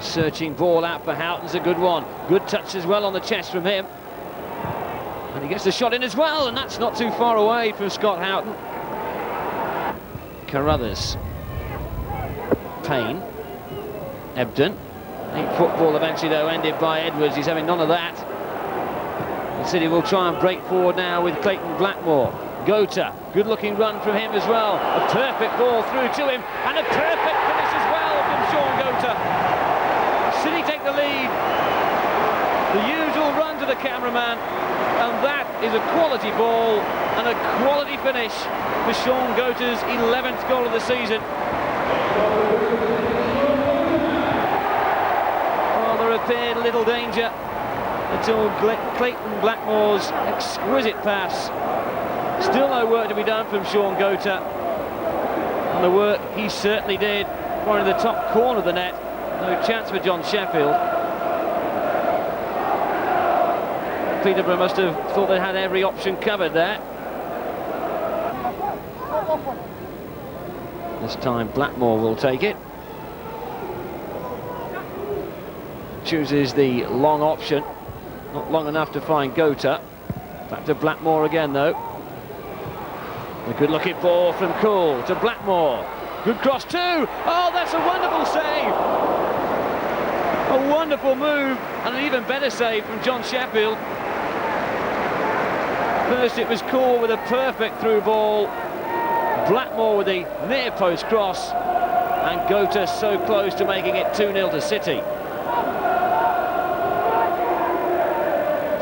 Searching ball out for Houghton's a good one. Good touch as well on the chest from him. And he gets the shot in as well, and that's not too far away from Scott Houghton. Carruthers. Payne. Ebden. Neat football eventually though, ended by Edwards. He's having none of that. The City will try and break forward now with Clayton Blackmore. Gota, good looking run from him as well. A perfect ball through to him, and a perfect finish as well from Sean Gota. City take the lead. The usual run to the cameraman, and that is a quality ball and a quality finish for Sean Gota's 11th goal of the season. Well, there appeared little danger until Clayton Blackmore's exquisite pass. Still no work to be done from Sean Gota, and the work he certainly did, finding the top corner of the net. No chance for John Sheffield. Peterborough must have thought they had every option covered there. This time Blackmore will take it. Chooses the long option. Not long enough to find Gota. Back to Blackmore again though. A good looking ball from Cool to Blackmore. Good cross too. Oh, that's a wonderful save. A wonderful move, and an even better save from John Sheffield. First it was Cool with a perfect through ball. Blackmore with the near post cross, and Gota so close to making it 2-0 to City.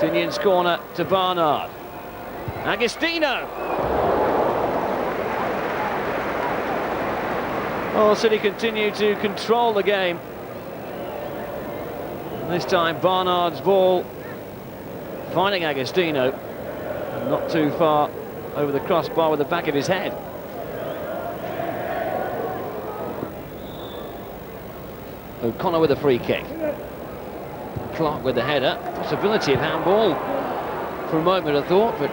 Tignon's corner to Barnard. Agostino. Oh, City continue to control the game. And this time Barnard's ball finding Agostino. Not too far over the crossbar with the back of his head. O'Connor with a free kick. Clark with the header. Possibility of handball for a moment, I thought, but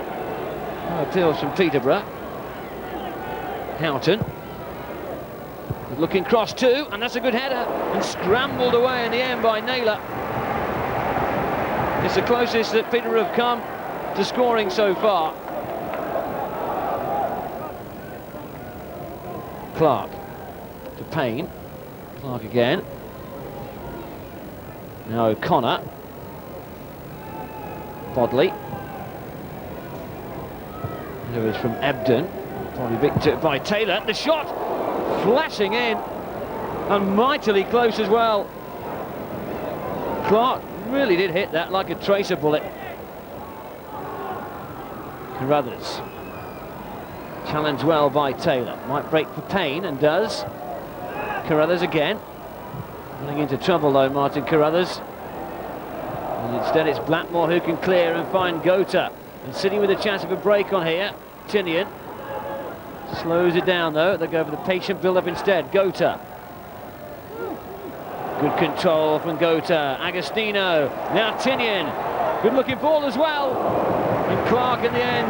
no appeals from Peterborough. Houghton. Good looking cross too, and that's a good header, and scrambled away in the end by Naylor. It's the closest that Peterborough have come to scoring so far. Clark to Payne. Clark again. Now O'Connor. Bodley. It was from Ebden. Probably victored by Taylor. The shot flashing in, and mightily close as well. Clark really did hit that like a tracer bullet. Carruthers. Challenged well by Taylor. Might break for Payne, and does. Carruthers again. Running into trouble though, Martin Carruthers. And instead it's Blackmore who can clear and find Gota. And City with a chance of a break on here. Tinian. Slows it down though. They go for the patient build-up instead. Gota. Good control from Gota. Agostino. Now Tinian. Good looking ball as well. And Clark in the end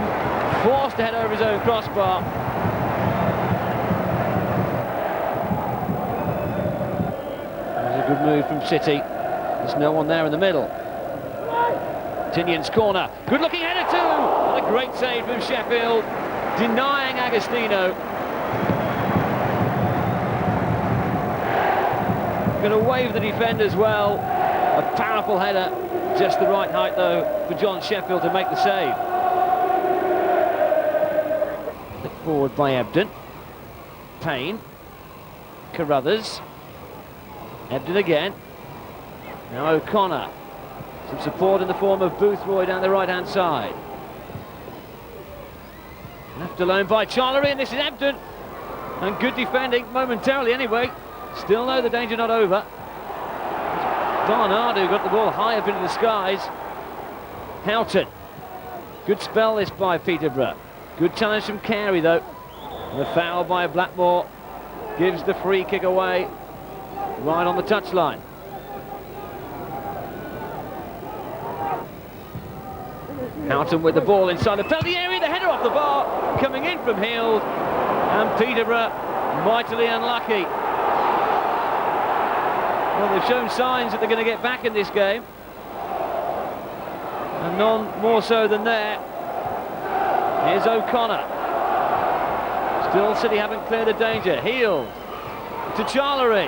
forced to head over his own crossbar. There's a good move from City. There's no one there in the middle. Tinian's corner. Good looking header too. And a great save from Sheffield, denying Agostino. Going to wave the defenders well. A powerful header. Just the right height though for John Sheffield to make the save. Flicked forward by Ebden. Payne. Carruthers. Ebden again. Now O'Connor. Some support in the form of Boothroyd down the right hand side. Left alone by Charlery, and this is Ebden. And good defending momentarily anyway. Still though the danger not over. Barnard who got the ball high up into the skies. Houghton. Good spell this by Peterborough. Good challenge from Carey though. And the foul by Blackmore gives the free kick away right on the touchline. Houghton with the ball inside the penalty area, the header off the bar, coming in from Hield, and Peterborough mightily unlucky. Well, they've shown signs that they're going to get back in this game. And none more so than there. Here's O'Connor. Still City haven't cleared the danger. Healed to Charlery.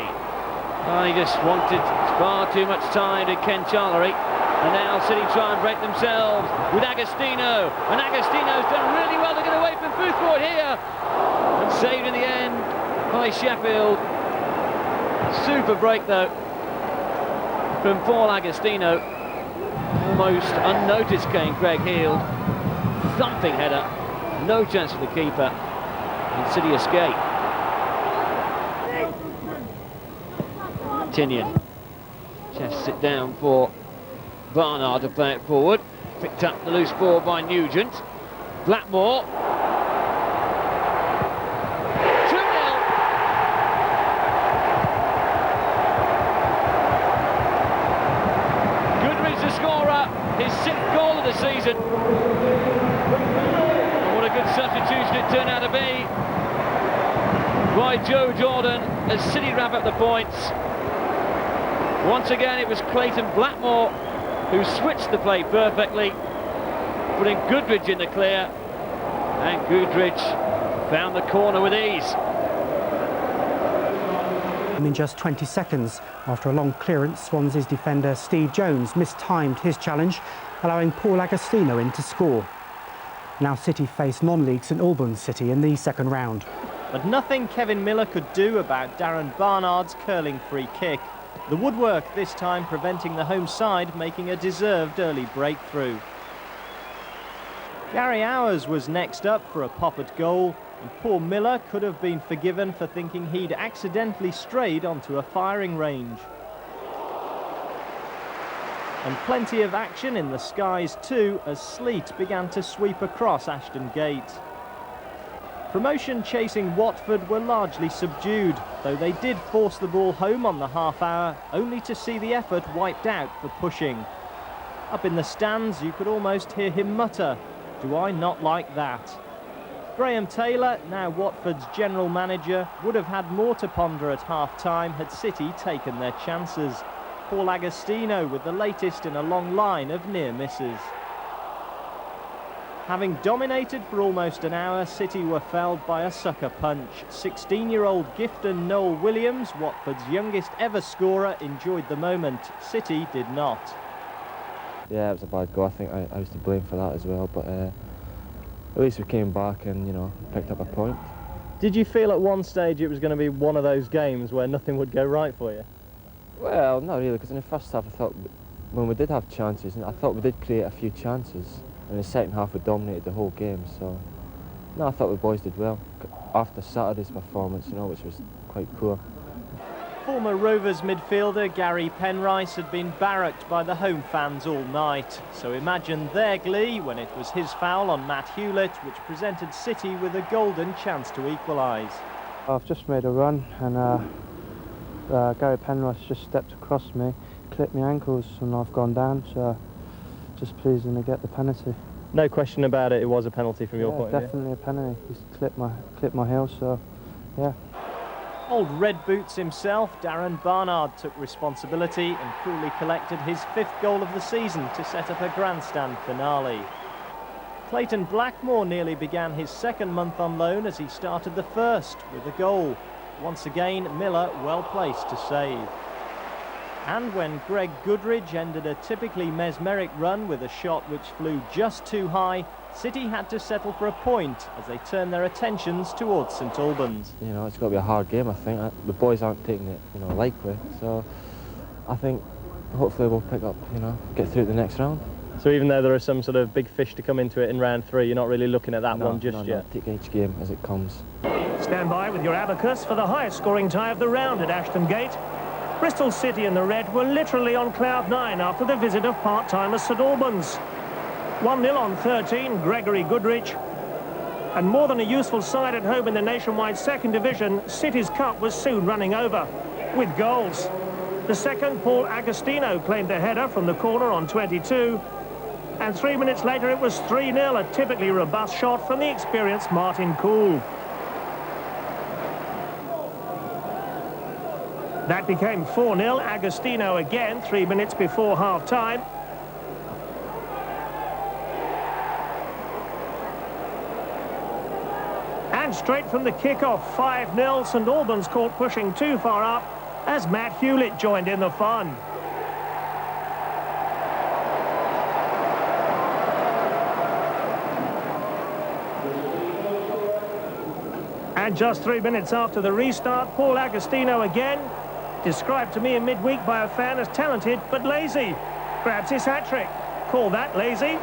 Oh, he just wanted far too much time to Ken Charlery. And now City try and break themselves with Agostino. And Agostino's done really well to get away from Boothward here. And saved in the end by Sheffield. Super break though from Paul Agostino. Almost unnoticed came Greg Heald. Thumping header. No chance for the keeper. And City escape. Tinian. Just sit down for Barnard to play it forward. Picked up the loose ball by Nugent. Blackmore. 2-0. Goodridge the scorer. His 6th goal of the season. And what a good substitution it turned out to be by Joe Jordan as City wrap up the points. Once again it was Clayton Blackmore who switched the play perfectly, putting Goodridge in the clear, and Goodridge found the corner with ease. In just 20 seconds after a long clearance, Swansea's defender Steve Jones mistimed his challenge, allowing Paul Agostino in to score. Now City face non-league St Albans City in the second round. But nothing Kevin Miller could do about Darren Barnard's curling free kick. The woodwork this time preventing the home side making a deserved early breakthrough. Gary Owers was next up for a pop at goal, and poor Miller could have been forgiven for thinking he'd accidentally strayed onto a firing range. And plenty of action in the skies too as sleet began to sweep across Ashton Gate. Promotion chasing Watford were largely subdued, though they did force the ball home on the half hour, only to see the effort wiped out for pushing. Up in the stands you could almost hear him mutter, "Do I not like that?" Graham Taylor, now Watford's general manager, would have had more to ponder at half-time had City taken their chances. Paul Agostino with the latest in a long line of near misses. Having dominated for almost an hour, City were felled by a sucker punch. 16-year-old Gifton Noel Williams, Watford's youngest ever scorer, enjoyed the moment. City did not. Yeah, it was a bad goal. I think I was to blame for that as well, but at least we came back and, you know, picked up a point. Did you feel at one stage it was going to be one of those games where nothing would go right for you? Well, not really, because in the first half I thought when we did have chances, and I thought we did create a few chances. In the second half we dominated the whole game, so no, I thought the boys did well after Saturday's performance, you know, which was quite cool. Former Rovers midfielder Gary Penrice had been barracked by the home fans all night, so imagine their glee when it was his foul on Matt Hewlett which presented City with a golden chance to equalise. I've just made a run and Gary Penrice just stepped across me, clipped my ankles and I've gone down, so just pleasing to get the penalty. No question about it, it was a penalty from your point of view. Definitely a penalty. He's clipped my heel, so yeah. Old Red Boots himself, Darren Barnard, took responsibility and coolly collected his 5th goal of the season to set up a grandstand finale. Clayton Blackmore nearly began his 2nd month on loan as he started the 1st with a goal. Once again, Miller well placed to save. And when Greg Goodridge ended a typically mesmeric run with a shot which flew just too high, City had to settle for a point as they turned their attentions towards St Albans. You know, it's got to be a hard game, I think. The boys aren't taking it, you know, lightly, so I think hopefully we'll pick up, you know, get through the next round. So even though there are some sort of big fish to come into it in round 3, you're not really looking at that one just yet? No, take each game as it comes. Stand by with your abacus for the highest scoring tie of the round at Ashton Gate. Bristol City and the Red were literally on cloud 9 after the visit of part-timers St Albans. 1-0 on 13, Gregory Goodridge. And more than a useful side at home in the nationwide 2nd division, City's cup was soon running over, with goals. The second, Paul Agostino, claimed a header from the corner on 22. And 3 minutes later it was 3-0, a typically robust shot from the experienced Martin Cool. That became 4-0. Agostino again, 3 minutes before half-time. And straight from the kick-off, 5-0. St Albans caught pushing too far up as Matt Hewlett joined in the fun. And just 3 minutes after the restart, Paul Agostino again, described to me in midweek by a fan as talented but lazy, grabs his hat-trick. Call that lazy.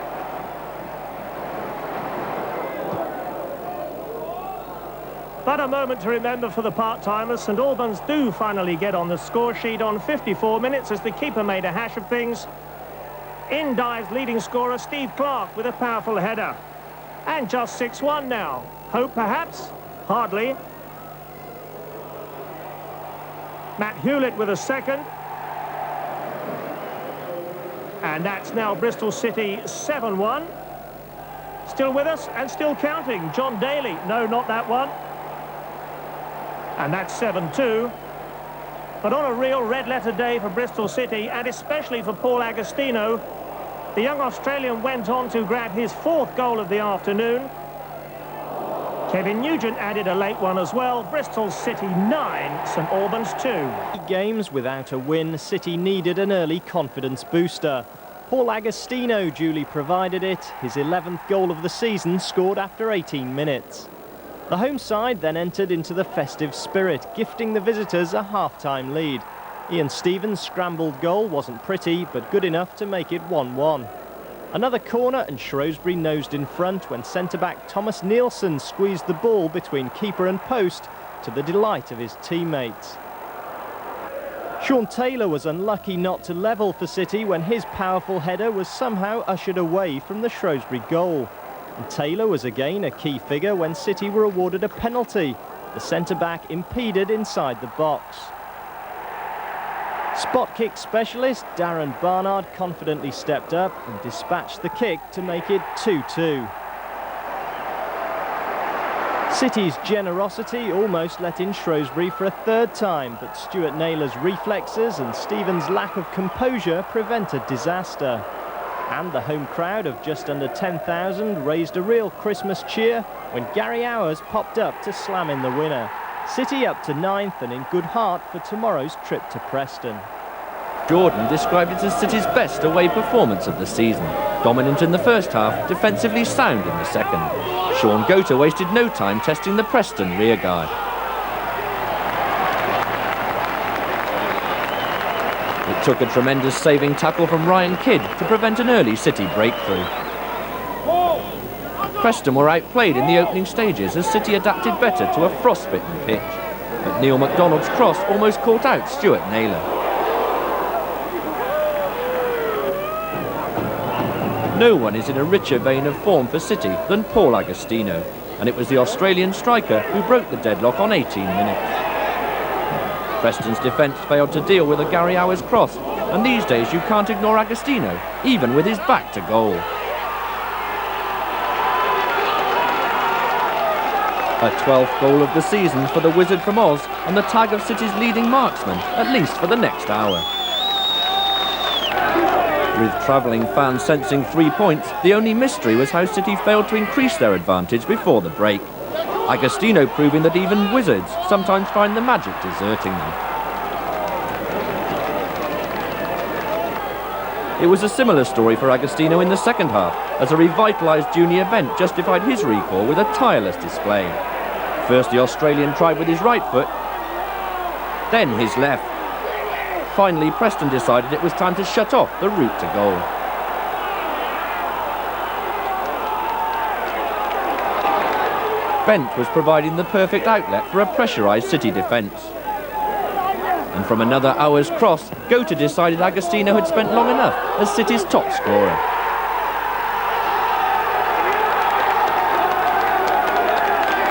But a moment to remember for the part-timers. St Albans do finally get on the score sheet on 54 minutes as the keeper made a hash of things. In dives leading scorer Steve Clark with a powerful header. And just 6-1 now. Hope perhaps? Hardly. Matt Hewlett with a second. And that's now Bristol City 7-1. Still with us and still counting. John Daly. No, not that one. And that's 7-2. But on a real red-letter day for Bristol City, and especially for Paul Agostino, the young Australian went on to grab his 4th goal of the afternoon. Kevin Nugent added a late one as well. Bristol City 9, St Albans 2. Games without a win, City needed an early confidence booster. Paul Agostino duly provided it. His 11th goal of the season scored after 18 minutes. The home side then entered into the festive spirit, gifting the visitors a half-time lead. Ian Stevens' scrambled goal wasn't pretty, but good enough to make it 1-1. Another corner and Shrewsbury nosed in front when centre-back Thomas Nielsen squeezed the ball between keeper and post to the delight of his teammates. Sean Taylor was unlucky not to level for City when his powerful header was somehow ushered away from the Shrewsbury goal. And Taylor was again a key figure when City were awarded a penalty. The centre-back impeded inside the box. Spot kick specialist Darren Barnard confidently stepped up and dispatched the kick to make it 2-2. City's generosity almost let in Shrewsbury for a 3rd time, but Stuart Naylor's reflexes and Stevens' lack of composure prevented disaster. And the home crowd of just under 10,000 raised a real Christmas cheer when Gary Hours popped up to slam in the winner. City up to 9th and in good heart for tomorrow's trip to Preston. Jordan described it as City's best away performance of the season. Dominant in the first half, defensively sound in the second. Sean Gota wasted no time testing the Preston rearguard. It took a tremendous saving tackle from Ryan Kidd to prevent an early City breakthrough. Preston were outplayed in the opening stages as City adapted better to a frost-bitten pitch. But Neil MacDonald's cross almost caught out Stuart Naylor. No one is in a richer vein of form for City than Paul Agostino, and it was the Australian striker who broke the deadlock on 18 minutes. Preston's defence failed to deal with a Gary Hours cross, and these days you can't ignore Agostino, even with his back to goal. A 12th goal of the season for the Wizard from Oz, and the tag of City's leading marksman, at least for the next hour. With travelling fans sensing 3 points, the only mystery was how City failed to increase their advantage before the break. Agostino proving that even Wizards sometimes find the magic deserting them. It was a similar story for Agostino in the second half, as a revitalised junior Bent justified his recall with a tireless display. First the Australian tried with his right foot, then his left. Finally, Preston decided it was time to shut off the route to goal. Bent was providing the perfect outlet for a pressurised City defence. And from another hour's cross, Gota decided Agostino had spent long enough as City's top scorer.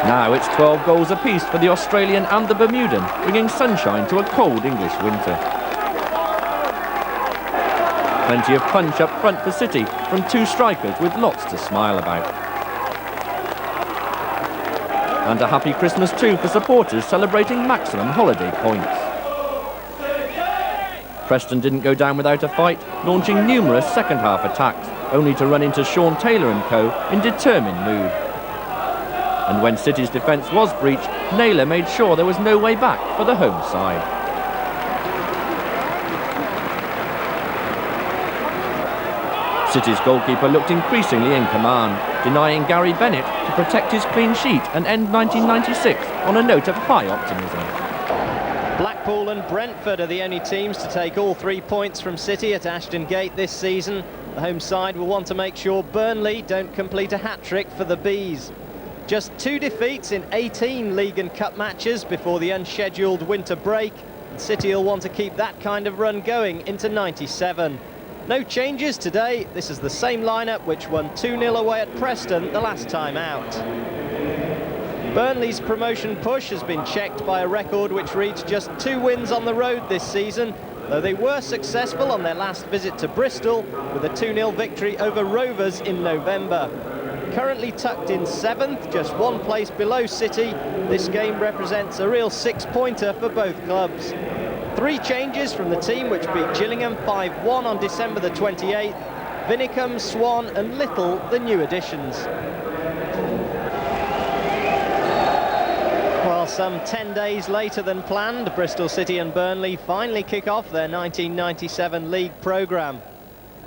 Now it's 12 goals apiece for the Australian and the Bermudan, bringing sunshine to a cold English winter. Plenty of punch up front for City from 2 strikers with lots to smile about. And a happy Christmas too for supporters celebrating maximum holiday points. Preston didn't go down without a fight, launching numerous second-half attacks, only to run into Sean Taylor and co in determined mood. And when City's defence was breached, Naylor made sure there was no way back for the home side. City's goalkeeper looked increasingly in command, denying Gary Bennett to protect his clean sheet and end 1996 on a note of high optimism. Blackpool and Brentford are the only teams to take all 3 points from City at Ashton Gate this season. The home side will want to make sure Burnley don't complete a hat-trick for the Bees. Just 2 defeats in 18 League and Cup matches before the unscheduled winter break. And City will want to keep that kind of run going into 97. No changes today. This is the same lineup which won 2-0 away at Preston the last time out. Burnley's promotion push has been checked by a record which reads just 2 wins on the road this season, though they were successful on their last visit to Bristol with a 2-0 victory over Rovers in November. Currently tucked in 7th, just 1 place below City, this game represents a real 6-pointer for both clubs. 3 changes from the team which beat Gillingham 5-1 on December the 28th. Vinicum, Swan and Little, the new additions. Well, some 10 days later than planned, Bristol City and Burnley finally kick off their 1997 league programme.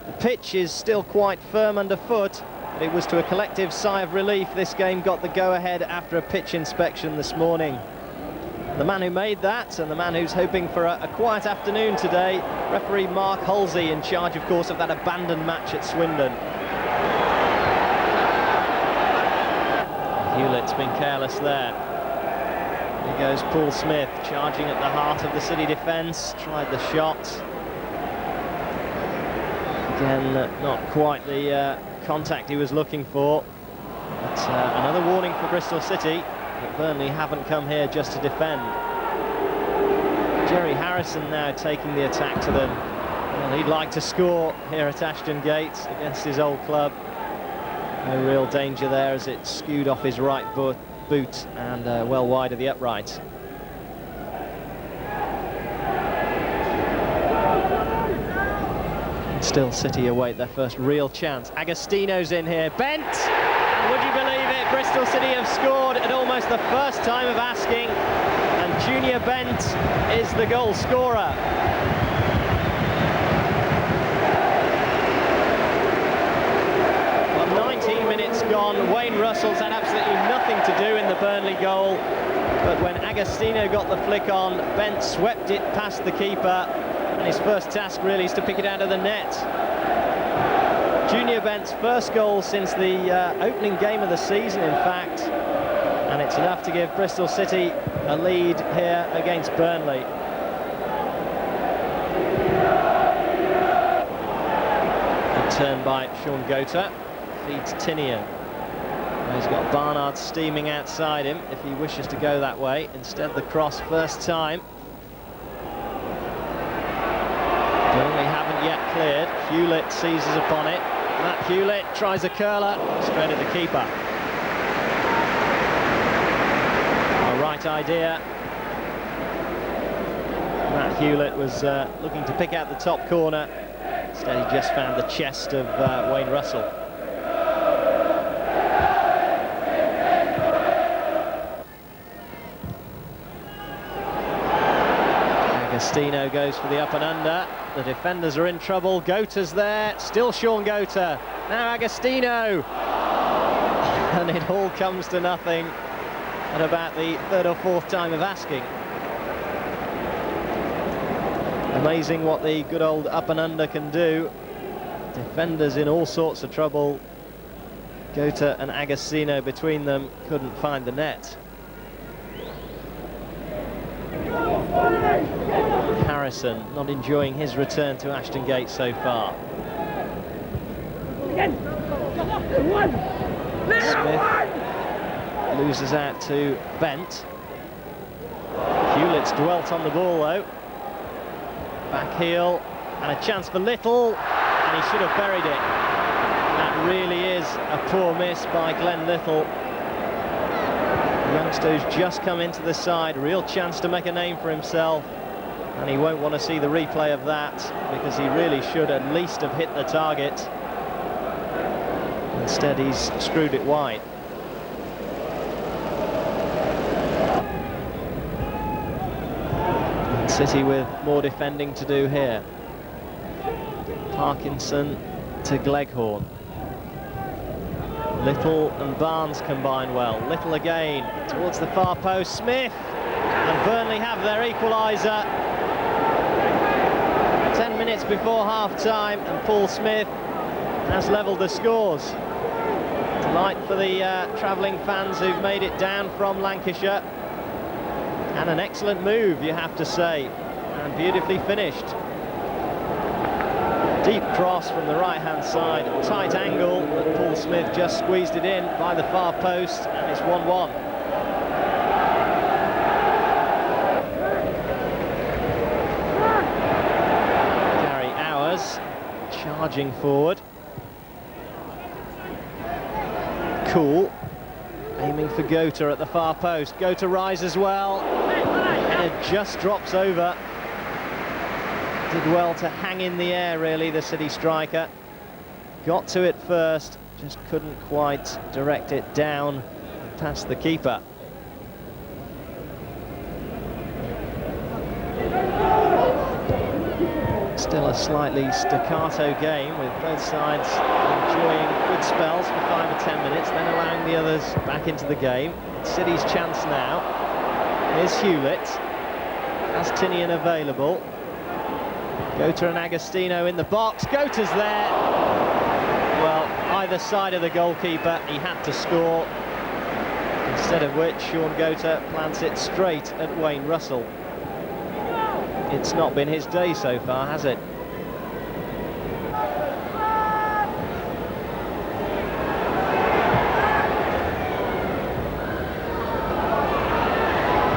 The pitch is still quite firm underfoot, but it was to a collective sigh of relief this game got the go-ahead after a pitch inspection this morning. The man who made that, and the man who's hoping for a quiet afternoon today, referee Mark Halsey, in charge, of course, of that abandoned match at Swindon. Hewlett's been careless there. Here goes Paul Smith, charging at the heart of the City defence, tried the shot. Again, not quite the contact he was looking for. But another warning for Bristol City. But Burnley haven't come here just to defend. Jerry Harrison now taking the attack to them. Well, he'd like to score here at Ashton Gate against his old club. No real danger there as it skewed off his right boot and well wide of the upright. And still City await their first real chance. Agostino's in here, bent! And would you believe it, Bristol City have scored at almost the first time of asking, and Junior Bent is the goal scorer. Well, 19 minutes gone, Wayne Russell's had absolutely nothing to do in the Burnley goal, but when Agostino got the flick on, Bent swept it past the keeper, and his first task really is to pick it out of the net. Junior Bent's first goal since the opening game of the season, in fact, and it's enough to give Bristol City a lead here against Burnley. Good turn by Sean Gota, feeds Tinian. He's got Barnard steaming outside him if he wishes to go that way. Instead, the cross first time. Burnley haven't yet cleared. Hewlett seizes upon it. Matt Hewlett tries a curler, straight at the keeper. The right idea. Matt Hewlett was looking to pick out the top corner. Instead, he just found the chest of Wayne Russell. Agostino goes for the up and under. The defenders are in trouble. Gota's there. Still Sean Gota. Now Agostino. And it all comes to nothing at about the 3rd or 4th time of asking. Amazing what the good old up and under can do. Defenders in all sorts of trouble. Gota and Agostino between them couldn't find the net. Harrison not enjoying his return to Ashton Gate so far. Smith loses out to Bent. Hewlett's dwelt on the ball though. Back heel and a chance for Little, and he should have buried it. That really is a poor miss by Glenn Little. The youngster who's just come into the side, real chance to make a name for himself. And he won't want to see the replay of that, because he really should at least have hit the target. Instead, he's screwed it wide. And City with more defending to do here. Parkinson to Gleghorn. Little and Barnes combine well. Little again towards the far post. Smith, and Burnley have their equaliser. 10 minutes before half-time, and Paul Smith has levelled the scores. Delight for the travelling fans who've made it down from Lancashire. And an excellent move, you have to say, and beautifully finished. Deep cross from the right-hand side, tight angle, but Paul Smith just squeezed it in by the far post, and it's 1-1. Gary Hours charging forward. Cool, aiming for Gota at the far post. Gota rises well, and it just drops over. Did well to hang in the air, really, the City striker. Got to it first, just couldn't quite direct it down and past the keeper. Still a slightly staccato game, with both sides enjoying good spells for 5 or 10 minutes, then allowing the others back into the game. City's chance now. Here's Hewlett. Has Tinian available. Gota and Agostino in the box. Gota's there. Well, either side of the goalkeeper, he had to score. Instead of which, Shaun Gota plants it straight at Wayne Russell. It's not been his day so far, has it?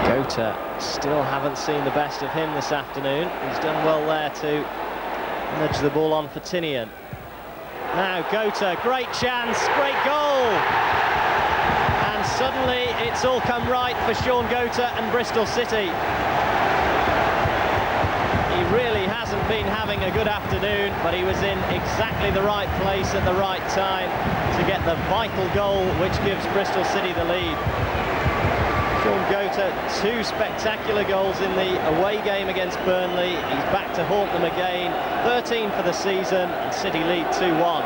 Gota, still haven't seen the best of him this afternoon. He's done well there to nudge the ball on for Tinian. Now Gota, great chance, great goal! And suddenly it's all come right for Shaun Gota and Bristol City. He really hasn't been having a good afternoon, but he was in exactly the right place at the right time to get the vital goal which gives Bristol City the lead. Shaun Gota, 2 spectacular goals in the away game against Burnley. He's back to haunt them again. 13 for the season, and City lead 2-1.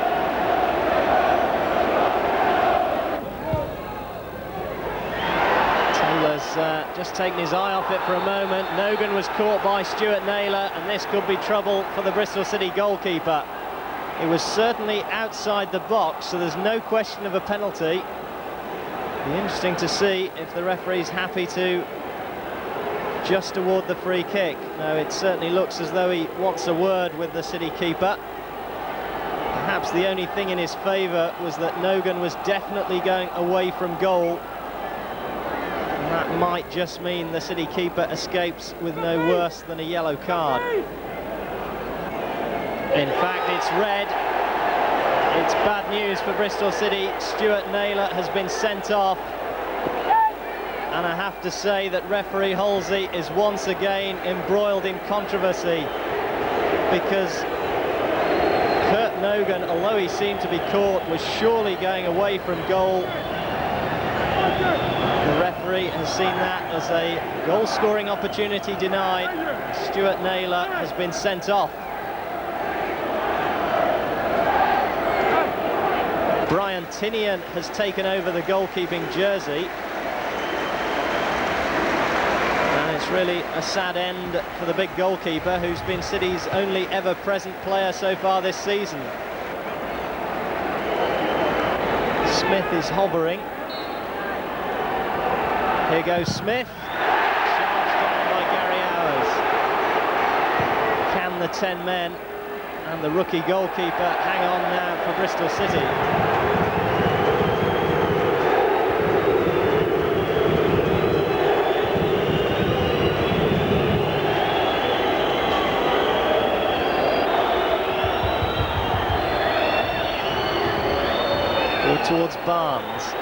Taylor's just taken his eye off it for a moment. Nogan was caught by Stuart Naylor, and this could be trouble for the Bristol City goalkeeper. It was certainly outside the box, so there's no question of a penalty. Be interesting to see if the referee's happy to just award the free kick. No, it certainly looks as though he wants a word with the City keeper. Perhaps the only thing in his favour was that Nogan was definitely going away from goal. And that might just mean the City keeper escapes with no worse than a yellow card. In fact, it's red. It's bad news for Bristol City. Stuart Naylor has been sent off. And I have to say that referee Halsey is once again embroiled in controversy, because Kurt Nogan, although he seemed to be caught, was surely going away from goal. The referee has seen that as a goal-scoring opportunity denied. Stuart Naylor has been sent off. Brian Tinian has taken over the goalkeeping jersey. And it's really a sad end for the big goalkeeper, who's been City's only ever present player so far this season. Smith is hovering. Here goes Smith. Charged down by Gary Hours. Can the 10 men and the rookie goalkeeper hang on now for Bristol City? Towards Barnes. Good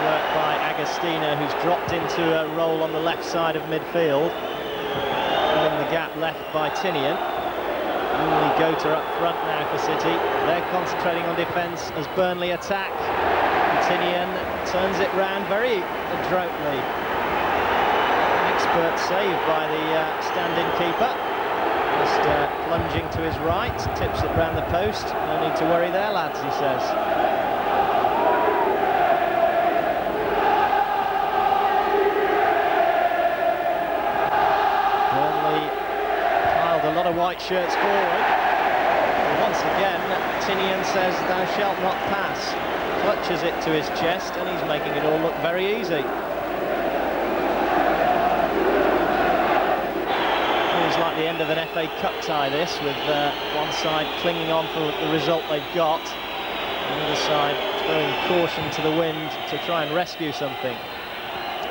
work by Agostina, who's dropped into a role on the left side of midfield, filling the gap left by Tinian. Only Gota up front now for City. They're concentrating on defence as Burnley attack. Tinian turns it round very adroitly. Expert save by the stand-in keeper. Just plunging to his right, tips it round the post. No need to worry there, lads, he says. Burnley piled a lot of white shirts forward. And once again, Tinian says, "Thou shalt not pass." Clutches it to his chest, and he's making it all look very easy. Like the end of an FA Cup tie, this, with one side clinging on for the result they've got, and the other side throwing caution to the wind to try and rescue something.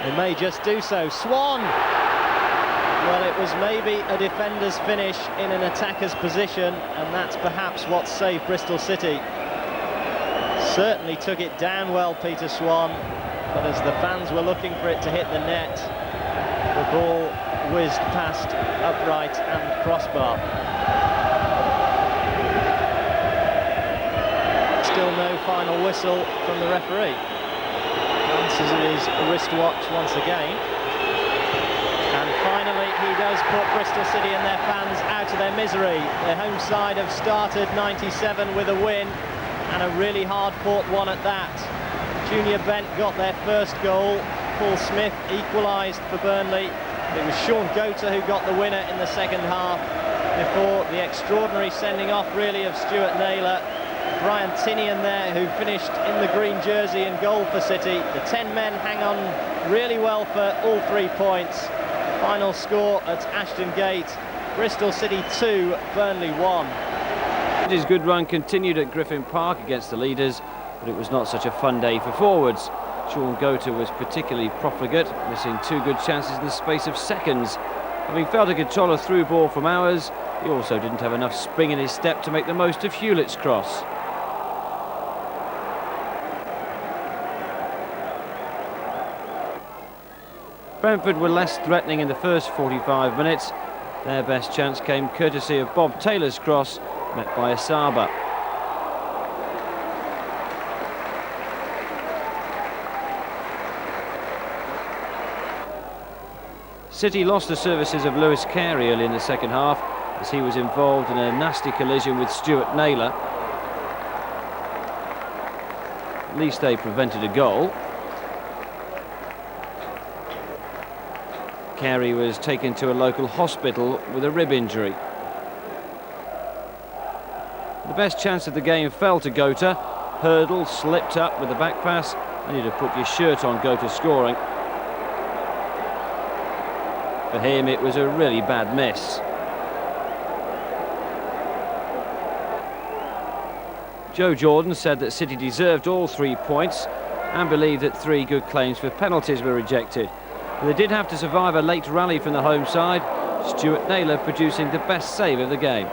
They may just do so. Swan! Well, it was maybe a defender's finish in an attacker's position, and that's perhaps what saved Bristol City. Certainly took it down well, Peter Swan, but as the fans were looking for it to hit the net, the ball whizzed past upright and crossbar. Still no final whistle from the referee. Glances at his wristwatch once again. And finally he does put Bristol City and their fans out of their misery. Their home side have started 97 with a win, and a really hard-fought one at that. Junior Bent got their first goal. Paul Smith equalised for Burnley. It was Sean Gota who got the winner in the second half, before the extraordinary sending off really of Stuart Naylor. Brian Tinian there, who finished in the green jersey in goal for City. The 10 men hang on really well for all 3 points. Final score at Ashton Gate, Bristol City 2, Burnley 1. His good run continued at Griffin Park against the leaders, but it was not such a fun day for forwards. Sean Gota was particularly profligate, missing 2 good chances in the space of seconds. Having failed to control a through ball from ours, he also didn't have enough spring in his step to make the most of Hewlett's cross. Brentford were less threatening in the first 45 minutes. Their best chance came courtesy of Bob Taylor's cross, met by Asaba. City lost the services of Lewis Carey early in the second half, as he was involved in a nasty collision with Stuart Naylor. At least they prevented a goal. Carey was taken to a local hospital with a rib injury. The best chance of the game fell to Gota. Hurdle slipped up with the back pass, and you'd have put your shirt on Gota scoring. For him, it was a really bad miss. Joe Jordan said that City deserved all 3 points and believed that 3 good claims for penalties were rejected. But they did have to survive a late rally from the home side, Stuart Naylor producing the best save of the game.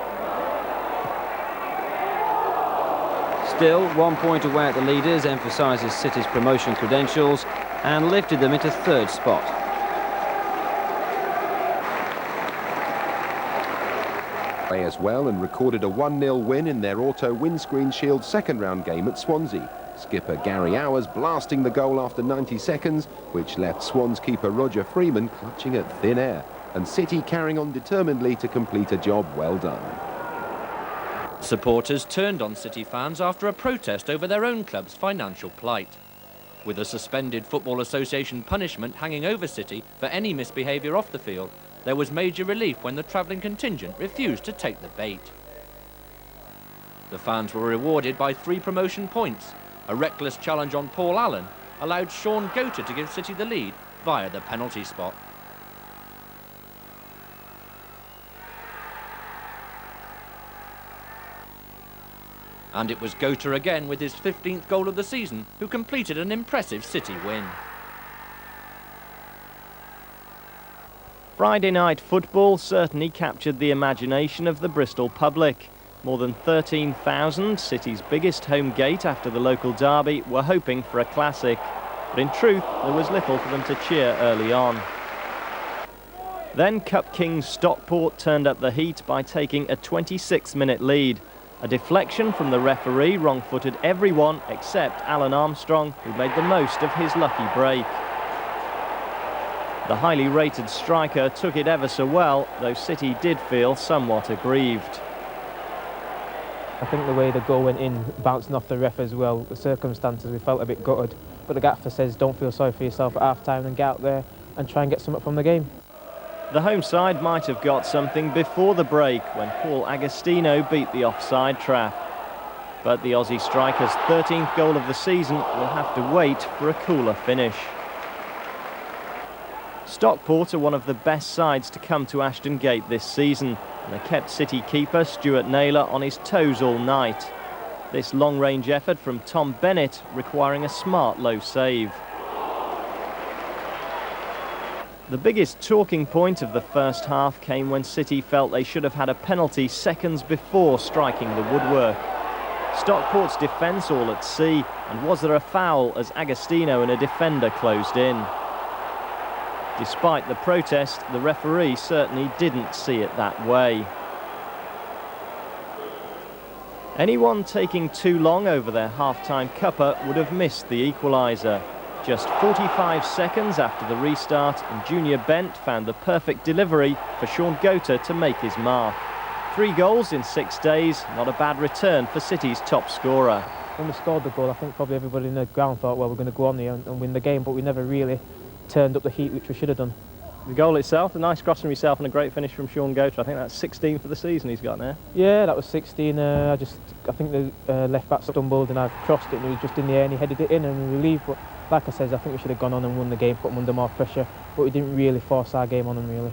Still, 1 point away at the leaders emphasises City's promotion credentials and lifted them into 3rd spot. As well, and recorded a 1-0 win in their Auto Windscreen Shield second-round game at Swansea. Skipper Gary Hours blasting the goal after 90 seconds, which left Swans keeper Roger Freeman clutching at thin air, and City carrying on determinedly to complete a job well done. Supporters turned on City fans after a protest over their own club's financial plight. With a suspended Football Association punishment hanging over City for any misbehaviour off the field, there was major relief when the travelling contingent refused to take the bait. The fans were rewarded by 3 promotion points. A reckless challenge on Paul Allen allowed Sean Gota to give City the lead via the penalty spot. And it was Gota again with his 15th goal of the season who completed an impressive City win. Friday night football certainly captured the imagination of the Bristol public. More than 13,000, City's biggest home gate after the local derby, were hoping for a classic. but in truth there was little for them to cheer early on. Then Cup Kings Stockport turned up the heat by taking a 26-minute lead. A deflection from the referee wrong-footed everyone except Alan Armstrong, who made the most of his lucky break. The highly rated striker took it ever so well, though City did feel somewhat aggrieved. I think the way the goal went in, bouncing off the ref as well, the circumstances, we felt a bit gutted. But the gaffer says don't feel sorry for yourself at half-time and get out there and try and get something from the game. The home side might have got something before the break when Paul Agostino beat the offside trap. But the Aussie striker's 13th goal of the season will have to wait for a cooler finish. Stockport are one of the best sides to come to Ashton Gate this season, and they kept City keeper Stuart Naylor on his toes all night. This long-range effort from Tom Bennett requiring a smart low save. The biggest talking point of the first half came when City felt they should have had a penalty seconds before striking the woodwork. Stockport's defence all at sea, and was there a foul as Agostino and a defender closed in? Despite the protest, the referee certainly didn't see it that way. Anyone taking too long over their half-time cuppa would have missed the equaliser. Just 45 seconds after the restart, and Junior Bent found the perfect delivery for Sean Gota to make his mark. 3 goals in 6 days, not a bad return for City's top scorer. When we scored the goal, I think probably everybody in the ground thought, well, we're going to go on there and win the game, but we never really turned up the heat, which we should have done. The goal itself, a nice cross from yourself and a great finish from Sean Gota. I think that's 16 for the season he's got now. Yeah, that was 16. I think the left back stumbled and I crossed it and he was just in the air and he headed it in and we relieved. But like I said, I think we should have gone on and won the game, put them under more pressure, but we didn't really force our game on them really.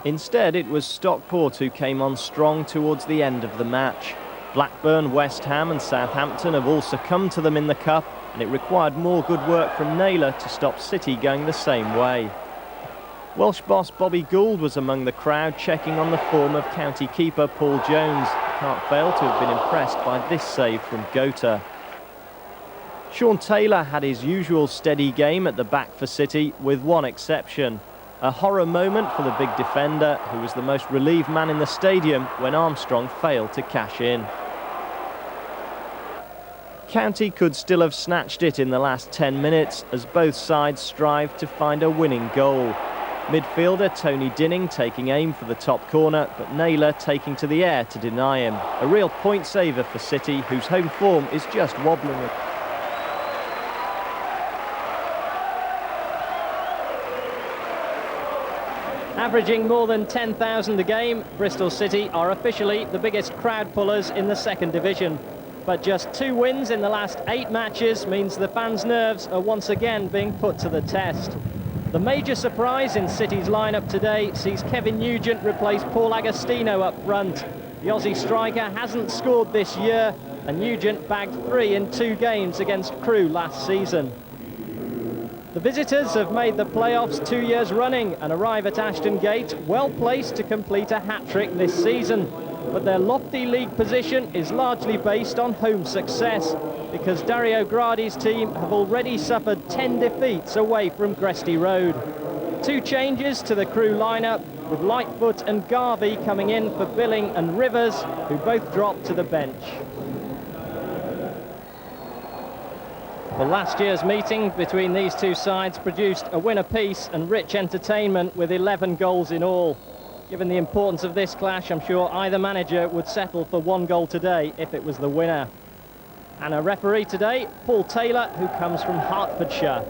Instead, it was Stockport who came on strong towards the end of the match. Blackburn, West Ham and Southampton have all succumbed to them in the Cup, and it required more good work from Naylor to stop City going the same way. Welsh boss Bobby Gould was among the crowd checking on the form of county keeper Paul Jones. Can't fail to have been impressed by this save from Gota. Sean Taylor had his usual steady game at the back for City, with one exception. A horror moment for the big defender, who was the most relieved man in the stadium when Armstrong failed to cash in. County could still have snatched it in the last 10 minutes as both sides strived to find a winning goal. Midfielder Tony Dinning taking aim for the top corner, but Naylor taking to the air to deny him. A real point saver for City, whose home form is just wobbling. Averaging more than 10,000 a game, Bristol City are officially the biggest crowd pullers in the second division. But just 2 wins in the last 8 matches means the fans' nerves are once again being put to the test. The major surprise in City's lineup today sees Kevin Nugent replace Paul Agostino up front. The Aussie striker hasn't scored this year, and Nugent bagged 3 in 2 games against Crewe last season. The visitors have made the playoffs 2 years running and arrive at Ashton Gate well placed to complete a hat-trick this season. But their lofty league position is largely based on home success, because Dario Gradi's team have already suffered 10 defeats away from Gresty Road. 2 changes to the Crewe lineup, with Lightfoot and Garvey coming in for Billing and Rivers, who both dropped to the bench. Well, last year's meeting between these 2 sides produced a win apiece and rich entertainment with 11 goals in all. Given the importance of this clash, I'm sure either manager would settle for 1 goal today if it was the winner. And a referee today, Paul Taylor, who comes from Hertfordshire.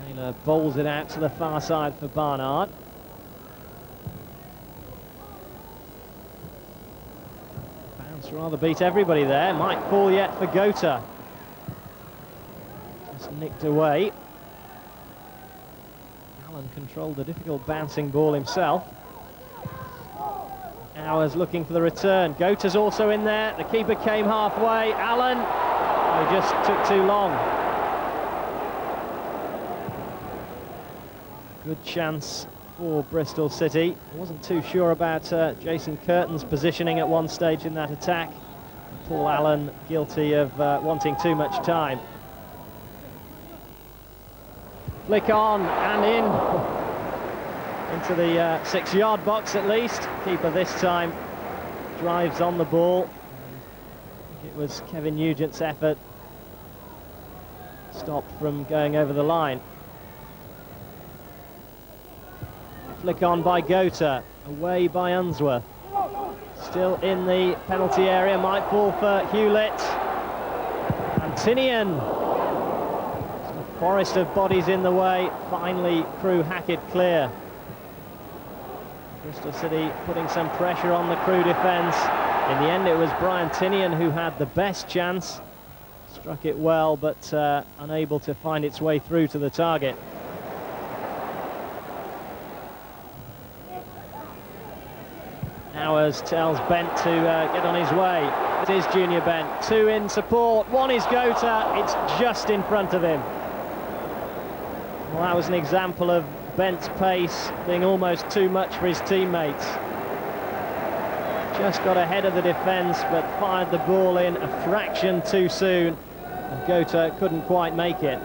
Taylor bowls it out to the far side for Barnard. Bounce rather beat everybody there. Might fall yet for Gota. Just nicked away. Allen controlled the difficult bouncing ball himself. Hours looking for the return. Gota's also in there. The keeper came halfway. Allen. He just took too long. Good chance for Bristol City. I wasn't too sure about Jason Curtin's positioning at one stage in that attack. Paul Allen guilty of wanting too much time. Flick on and in. Into the 6-yard box at least. Keeper this time drives on the ball. It was Kevin Nugent's effort. Stopped from going over the line. Flick on by Gota, away by Unsworth. Still in the penalty area, might fall for Hewlett. Antinian. A forest of bodies in the way, finally Crewe Hackett clear. Bristol City putting some pressure on the Crewe defence. In the end it was Brian Tinian who had the best chance. Struck it well, but unable to find its way through to the target. Hours tells Bent to get on his way. It is Junior Bent. 2 in support, 1 is Gota. It's just in front of him. Well, that was an example of Bent's pace being almost too much for his teammates. Just got ahead of the defence, but fired the ball in a fraction too soon, and Gota couldn't quite make it.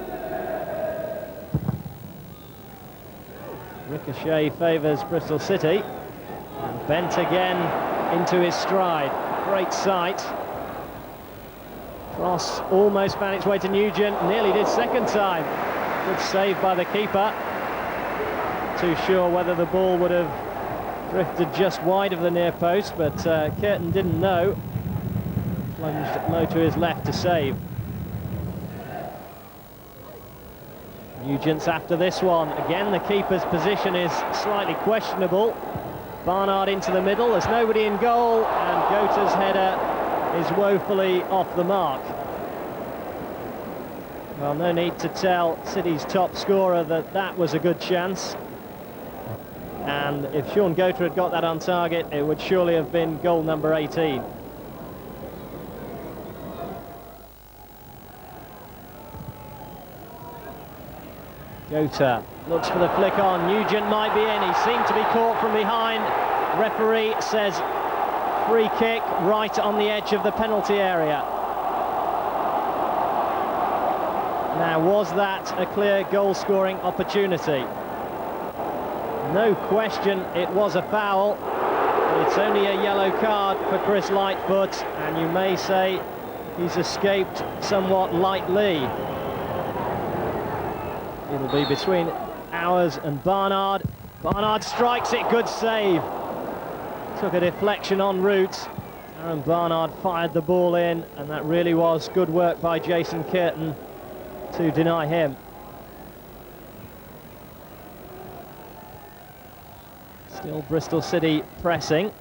Ricochet favours Bristol City. And Bent again into his stride. Great sight. Cross almost found its way to Nugent. Nearly did second time. Good save by the keeper. Too sure whether the ball would have drifted just wide of the near post, but Curtin didn't know. Plunged low to his left to save. Nugent's after this one. Again, the keeper's position is slightly questionable. Barnard into the middle, there's nobody in goal, and Gota's header is woefully off the mark. Well, no need to tell City's top scorer that that was a good chance. And if Sean Gota had got that on target, it would surely have been goal number 18. Gota looks for the flick on. Nugent might be in. He seemed to be caught from behind. Referee says free kick right on the edge of the penalty area. Now, was that a clear goal-scoring opportunity? No question it was a foul, but it's only a yellow card for Chris Lightfoot, and you may say he's escaped somewhat lightly. It'll be between Hours and Barnard. Barnard strikes it, good save. Took a deflection en route. Aaron Barnard fired the ball in, and that really was good work by Jason Curtin to deny him. Still Bristol City pressing.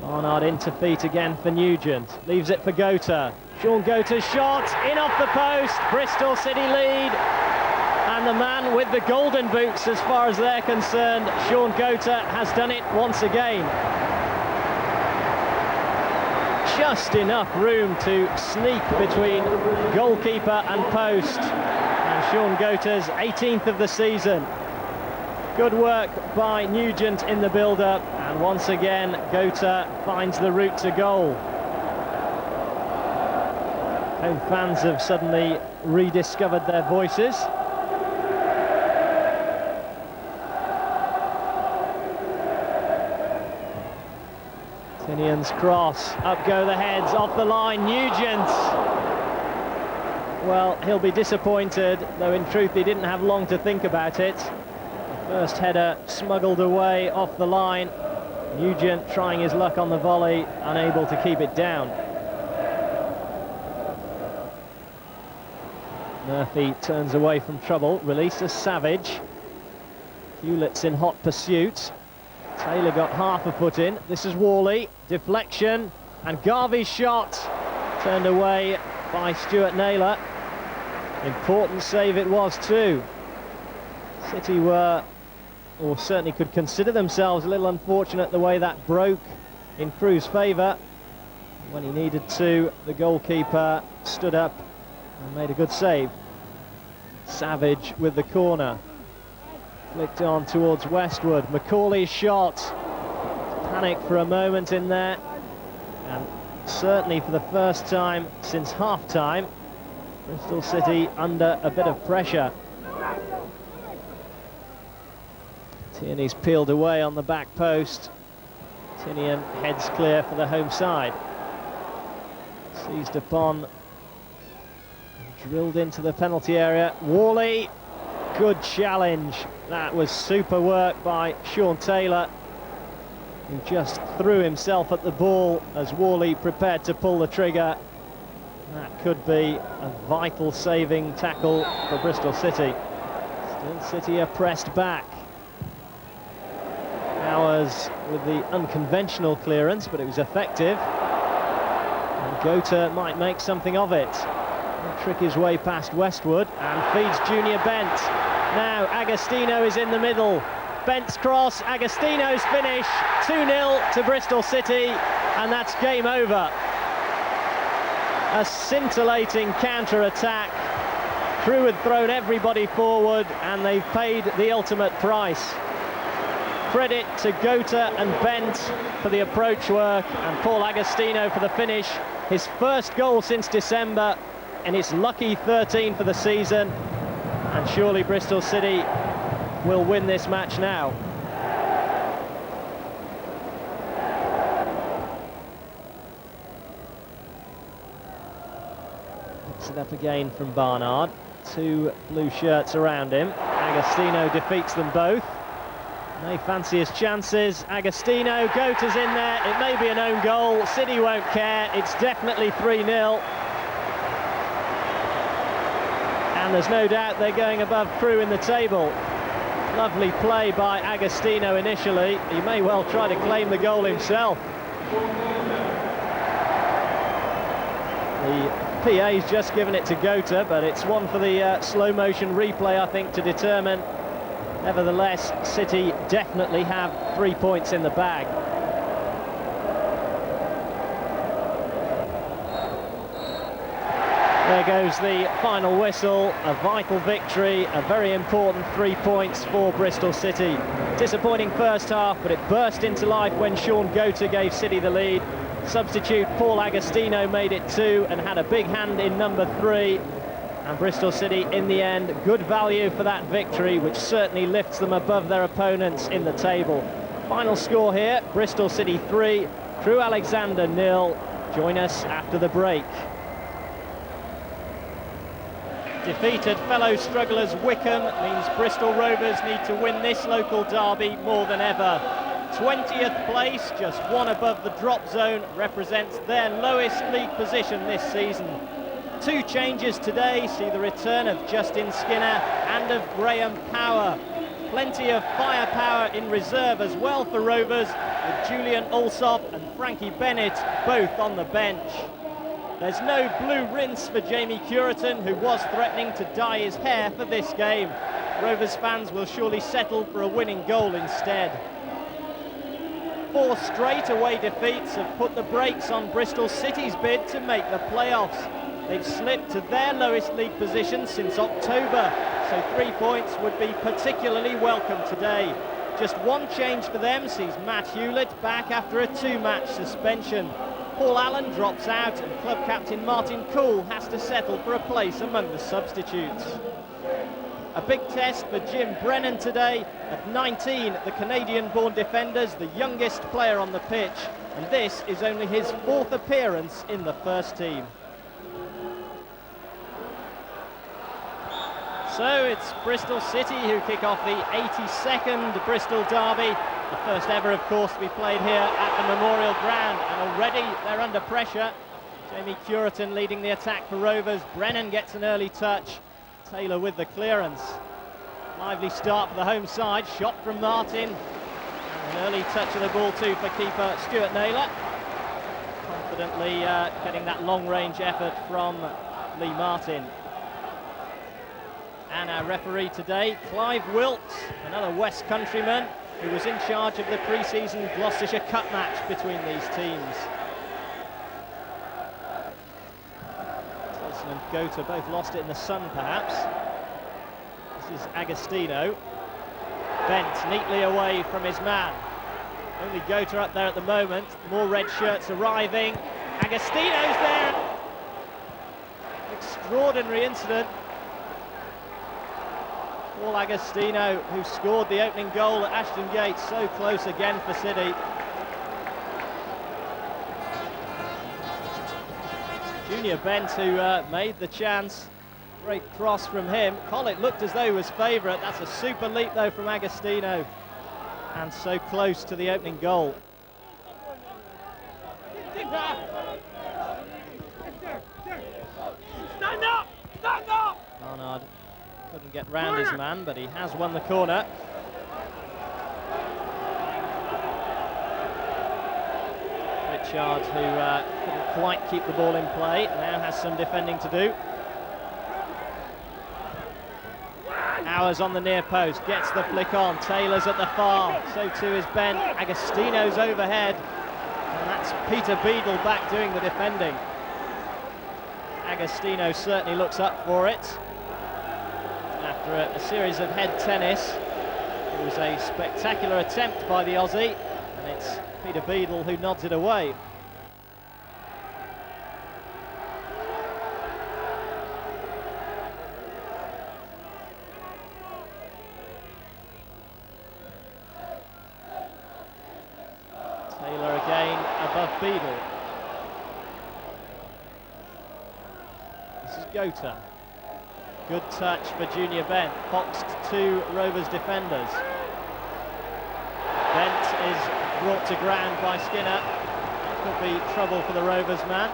Barnard into feet again for Nugent. Leaves it for Gota. Sean Gota's shot, in off the post, Bristol City lead. And the man with the golden boots, as far as they're concerned, Sean Gota, has done it once again. Just enough room to sneak between goalkeeper and post. And Sean Gota's 18th of the season. Good work by Nugent in the build-up, and once again Gota finds the route to goal. Home fans have suddenly rediscovered their voices. Tinian's cross, up go the heads, off the line, Nugent. Well, he'll be disappointed, though in truth he didn't have long to think about it. First header smuggled away off the line. Nugent trying his luck on the volley, unable to keep it down. Murphy turns away from trouble, releases Savage. Hewlett's in hot pursuit. Taylor got half a foot in. This is Worley, deflection, and Garvey's shot turned away by Stuart Naylor. Important save it was too. City were, or certainly could consider themselves, a little unfortunate the way that broke in Crewe's favour. When he needed to, the goalkeeper stood up and made a good save. Savage with the corner. Flicked on towards Westwood. Macaulay's shot. Panic for a moment in there. And certainly for the first time since half-time, Bristol City under a bit of pressure. Tierney's peeled away on the back post. Tinian heads clear for the home side. Seized upon, drilled into the penalty area. Worley, good challenge. That was super work by Sean Taylor, who just threw himself at the ball as Worley prepared to pull the trigger. That could be a vital saving tackle for Bristol City. Still City are pressed back. Hours with the unconventional clearance, but it was effective. And Gota might make something of it. He'll trick his way past Westwood and feeds Junior Bent. Now Agostino is in the middle. Bent's cross, Agostino's finish. 2-0 to Bristol City, and that's game over. A scintillating counter-attack. Crewe had thrown everybody forward, and they've paid the ultimate price. Credit to Gota and Bent for the approach work, and Paul Agostino for the finish. His first goal since December, and his lucky 13 for the season. And surely Bristol City will win this match now. Picks it up again from Barnard. Two blue shirts around him. Agostino defeats them both. They fancy his chances. Agostino, Gota's in there. It may be an own goal. City won't care. It's definitely 3-0. And there's no doubt they're going above Crewe in the table. Lovely play by Agostino initially. He may well try to claim the goal himself. The PA's just given it to Gota, but it's one for the slow motion replay, I think, to determine. Nevertheless, City definitely have 3 points in the bag. There goes the final whistle, a vital victory, a very important 3 points for Bristol City. Disappointing first half, but it burst into life when Sean Gota gave City the lead. Substitute Paul Agostino made it 2 and had a big hand in number 3. And Bristol City, in the end, good value for that victory, which certainly lifts them above their opponents in the table. Final score here, Bristol City 3, Crewe Alexandra 0. Join us after the break. Defeated fellow strugglers Wickham means Bristol Rovers need to win this local derby more than ever. 20th place, just one above the drop zone, represents their lowest league position this season. 2 changes today see the return of Justin Skinner and of Graham Power. Plenty of firepower in reserve as well for Rovers, with Julian Alsop and Frankie Bennett both on the bench. There's no blue rinse for Jamie Curitan, who was threatening to dye his hair for this game. Rovers fans will surely settle for a winning goal instead. 4 straight away defeats have put the brakes on Bristol City's bid to make the playoffs. They've slipped to their lowest league position since October, so 3 points would be particularly welcome today. Just one change for them sees Matt Hewlett back after a 2-match suspension. Paul Allen drops out and club captain Martin Cool has to settle for a place among the substitutes. A big test for Jim Brennan today. At 19, the Canadian-born defender's the youngest player on the pitch, and this is only his 4th appearance in the first team. So it's Bristol City who kick off the 82nd Bristol derby. The first ever, of course, to be played here at the Memorial Ground. And already they're under pressure. Jamie Curitan leading the attack for Rovers. Brennan gets an early touch. Taylor with the clearance. Lively start for the home side. Shot from Martin. And an early touch of the ball too for keeper Stuart Naylor. Confidently getting that long-range effort from Lee Martin. And our referee today, Clive Wilkes, another West Countryman who was in charge of the pre-season Gloucestershire Cup match between these teams. Gota both lost it in the sun, perhaps. This is Agostino. Bent neatly away from his man. Only Gota up there at the moment. More red shirts arriving. Agostino's there. Extraordinary incident. Paul Agostino, who scored the opening goal at Ashton Gate, so close again for City. Junior Bent, who made the chance. Great cross from him. Collett looked as though he was favourite. That's a super leap, though, from Agostino. And so close to the opening goal. Stand up! Stand up! Barnard couldn't get round his man, but he has won the corner. Richard, who couldn't quite keep the ball in play, now has some defending to do. Hours on the near post, gets the flick on. Taylor's at the far, so too is Bent. Agostino's overhead, and that's Peter Beadle back doing the defending. Agostino certainly looks up for it. After a series of head tennis, it was a spectacular attempt by the Aussie, and it's Peter Beadle who nods it away. Taylor again above Beadle. This is Gota. Good touch for Junior Bent. Foxed two Rovers defenders. Bent is brought to ground by Skinner. Could be trouble for the Rovers man.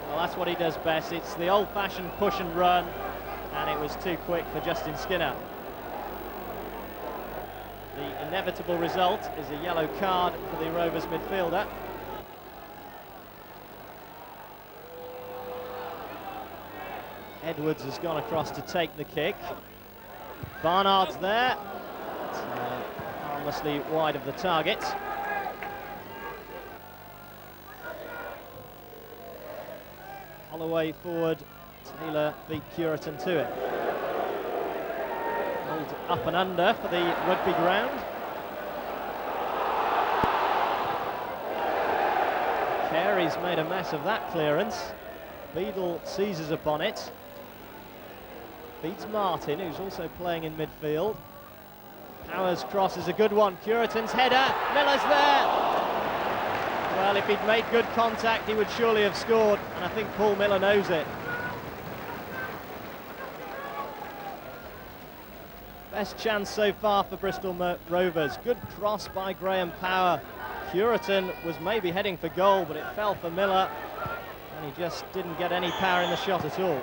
Well, that's what he does best. It's the old-fashioned push and run, and it was too quick for Justin Skinner. The inevitable result is a yellow card for the Rovers midfielder. Edwards has gone across to take the kick. Barnard's there. It's harmlessly wide of the target. Holloway forward. Taylor beat Curitan to it. Hold up and under for the rugby ground. Carey's made a mess of that clearance. Beadle seizes upon it. Beats Martin, who's also playing in midfield. Powers' cross is a good one. Curitan's header. Miller's there. Well, if he'd made good contact, he would surely have scored, and I think Paul Miller knows it. Best chance so far for Bristol Rovers. Good cross by Graham Power. Curitan was maybe heading for goal, but it fell for Miller, and he just didn't get any power in the shot at all.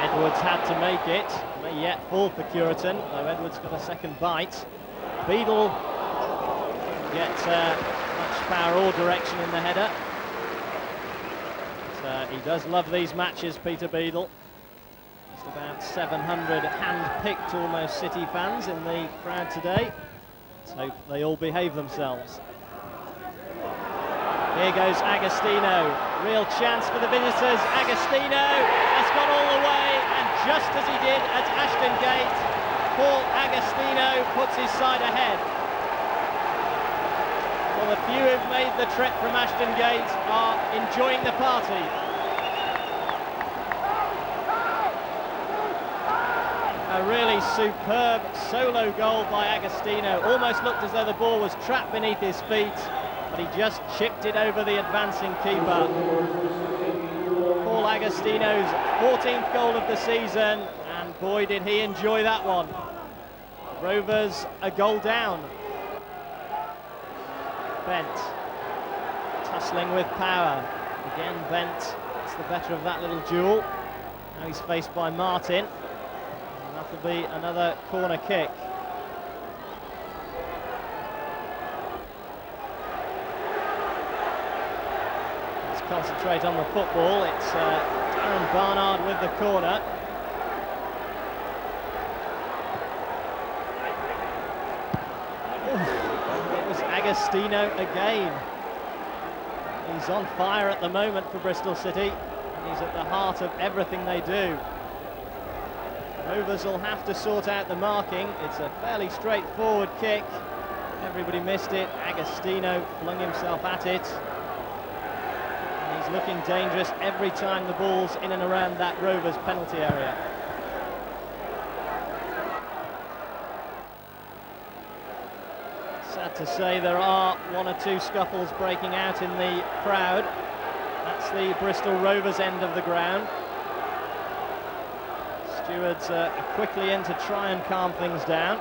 Edwards had to make it. May yet fall for Curitan, though Edwards got a second bite. Beadle gets much power or direction in the header. But, he does love these matches, Peter Beadle. Just about 700 hand-picked almost City fans in the crowd today. Let's hope they all behave themselves. Here goes Agostino. Real chance for the visitors. Agostino has gone all the way, and just as he did at Ashton Gate, Paul Agostino puts his side ahead. Well, the few who've made the trip from Ashton Gate are enjoying the party. A really superb solo goal by Agostino. Almost looked as though the ball was trapped beneath his feet, but he just chipped it over the advancing keeper. Paul Agostino's 14th goal of the season, and boy did he enjoy that one. Rovers a goal down. Bent tussling with Power. Again, Bent gets the better of that little duel. Now he's faced by Martin. And that'll be another corner kick. Let's concentrate on the football. It's Darren Barnard with the corner. Agostino again. He's on fire at the moment for Bristol City, and he's at the heart of everything they do. Rovers will have to sort out the marking. It's a fairly straightforward kick. Everybody missed it. Agostino flung himself at it. And he's looking dangerous every time the ball's in and around that Rovers penalty area. Sad to say there are one or two scuffles breaking out in the crowd. That's the Bristol Rovers end of the ground. Stewards are quickly in to try and calm things down.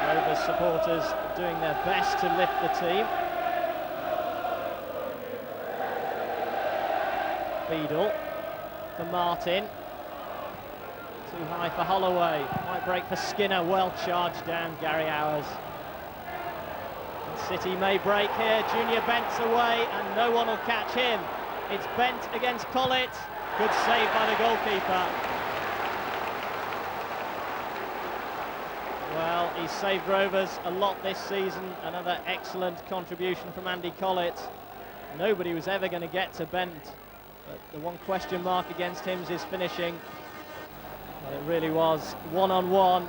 Rovers supporters doing their best to lift the team. Beadle for Martin. Too high for Holloway. Might break for Skinner. Well charged down Gary Hours. City may break here. Junior Bent's away and no one will catch him. It's Bent against Collett. Good save by the goalkeeper. Well, he's saved Rovers a lot this season. Another excellent contribution from Andy Collett. Nobody was ever going to get to Bent, but the one question mark against him is his finishing. Well, it really was one-on-one,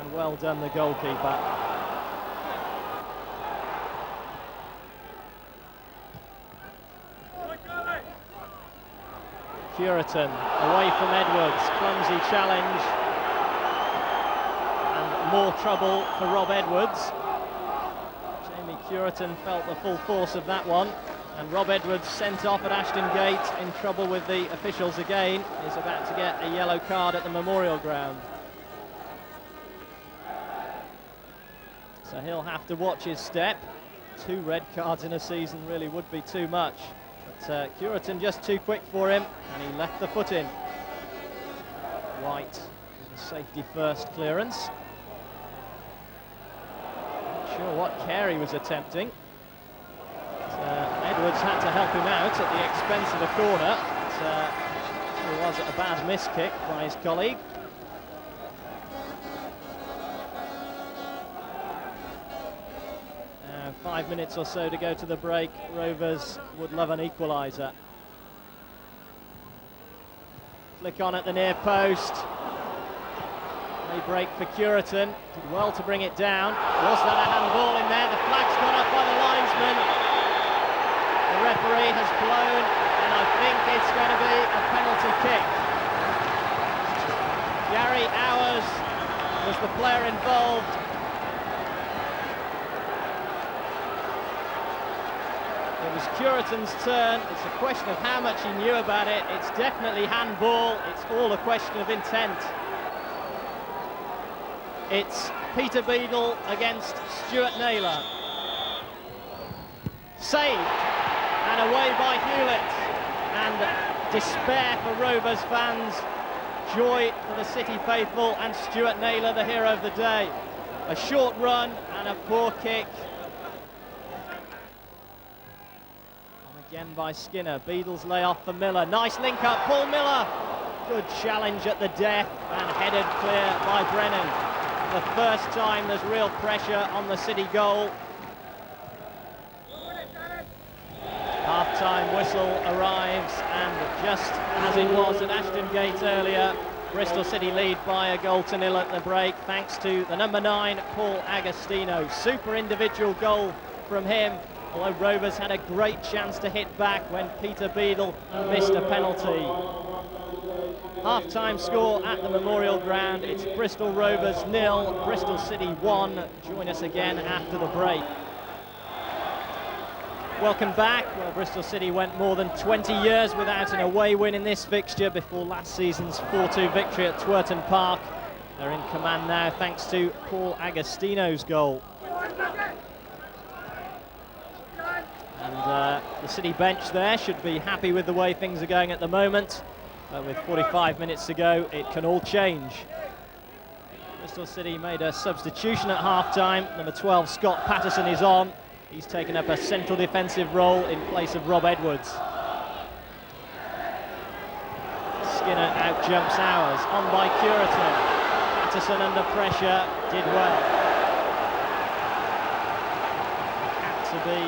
and well done the goalkeeper. Curitan away from Edwards, clumsy challenge, and more trouble for Rob Edwards. Jamie Curitan felt the full force of that one, and Rob Edwards, sent off at Ashton Gate, in trouble with the officials again, is about to get a yellow card at the Memorial Ground. So he'll have to watch his step. 2 red cards in a season really would be too much. But Curitan just too quick for him, and he left the foot in. White with a safety first clearance. Not sure what Carey was attempting. But, Edwards had to help him out at the expense of a corner. It was a bad miss kick by his colleague. 5 minutes or so to go to the break. Rovers would love an equaliser. Flick on at the near post. They break for Curitan. Did well to bring it down. Was that a handball in there? The flag's gone up by the linesman. The referee has blown, and I think it's going to be a penalty kick. Gary Hours was the player involved. It was Curitan's turn. It's a question of how much he knew about it. It's definitely handball. It's all a question of intent. It's Peter Beadle against Stuart Naylor. Saved and away by Hewlett. And despair for Rovers fans. Joy for the City faithful, and Stuart Naylor the hero of the day. A short run and a poor kick. Again by Skinner. Beadle's lay-off for Miller. Nice link-up, Paul Miller. Good challenge at the death and headed clear by Brennan. The first time there's real pressure on the City goal. Half-time whistle arrives, and just as it was at Ashton Gate earlier, Bristol City lead by a 1-0 at the break, thanks to the number 9, Paul Agostino. Super individual goal from him. Although Rovers had a great chance to hit back when Peter Beadle missed a penalty. Half-time score at the Memorial Ground. It's Bristol Rovers 0, Bristol City 1. Join us again after the break. Welcome back. Well, Bristol City went more than 20 years without an away win in this fixture before last season's 4-2 victory at Twerton Park. They're in command now thanks to Paul Agostino's goal. And the City bench there should be happy with the way things are going at the moment. But with 45 minutes to go, it can all change. Bristol City made a substitution at half-time. Number 12, Scott Patterson, is on. He's taken up a central defensive role in place of Rob Edwards. Skinner out-jumps Hours, on by Curitan. Patterson under pressure, did well. Had to be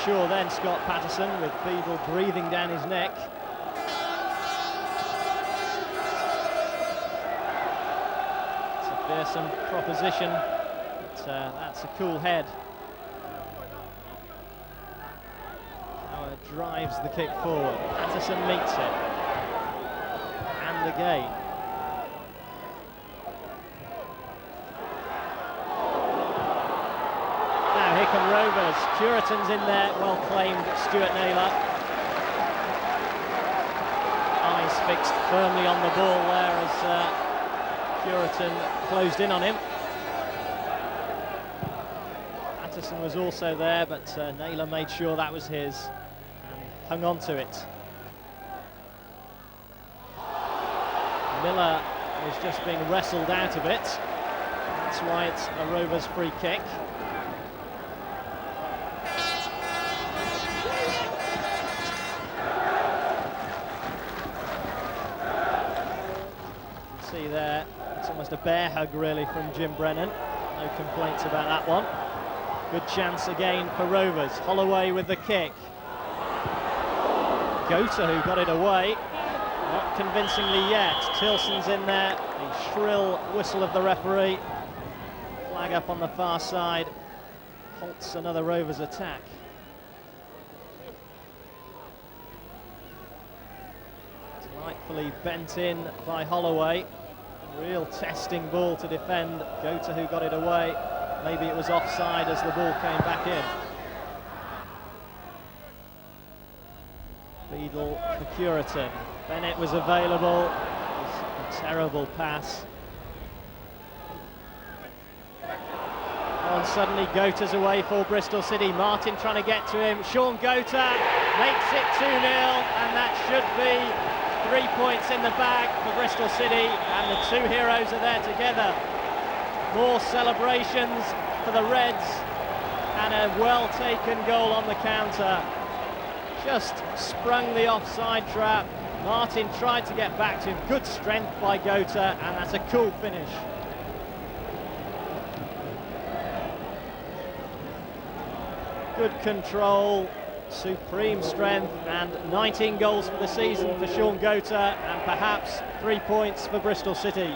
sure then, Scott Patterson, with Beadle breathing down his neck. It's a fearsome proposition, but that's a cool head. Howard drives the kick forward, Patterson meets it. And again. Now here come Rovers. Curitan's in there, well claimed, Stuart Naylor. Eyes fixed firmly on the ball there as Curitan closed in on him. Patterson was also there, but Naylor made sure that was his and hung on to it. Miller is just being wrestled out of it. That's why it's a Rovers free kick. You can see there, it's almost a bear hug really from Jim Brennan. No complaints about that one. Good chance again for Rovers. Holloway with the kick. Gota who got it away. Not convincingly yet. Tilson's in there. The shrill whistle of the referee. Flag up on the far side. Halts another Rovers attack. Delightfully bent in by Holloway. Real testing ball to defend. Gota who got it away. Maybe it was offside as the ball came back in. Beadle for Curitan. Bennett was available. It was a terrible pass. And suddenly Gota's away for Bristol City. Martin trying to get to him. Sean Gota makes it 2-0, and that should be 3 points in the bag for Bristol City, and the two heroes are there together. More celebrations for the Reds, and a well-taken goal on the counter. Just sprung the offside trap. Martin tried to get back to him. Good strength by Gota, and that's a cool finish. Good control, supreme strength, and 19 goals for the season for Sean Gota, and perhaps 3 points for Bristol City.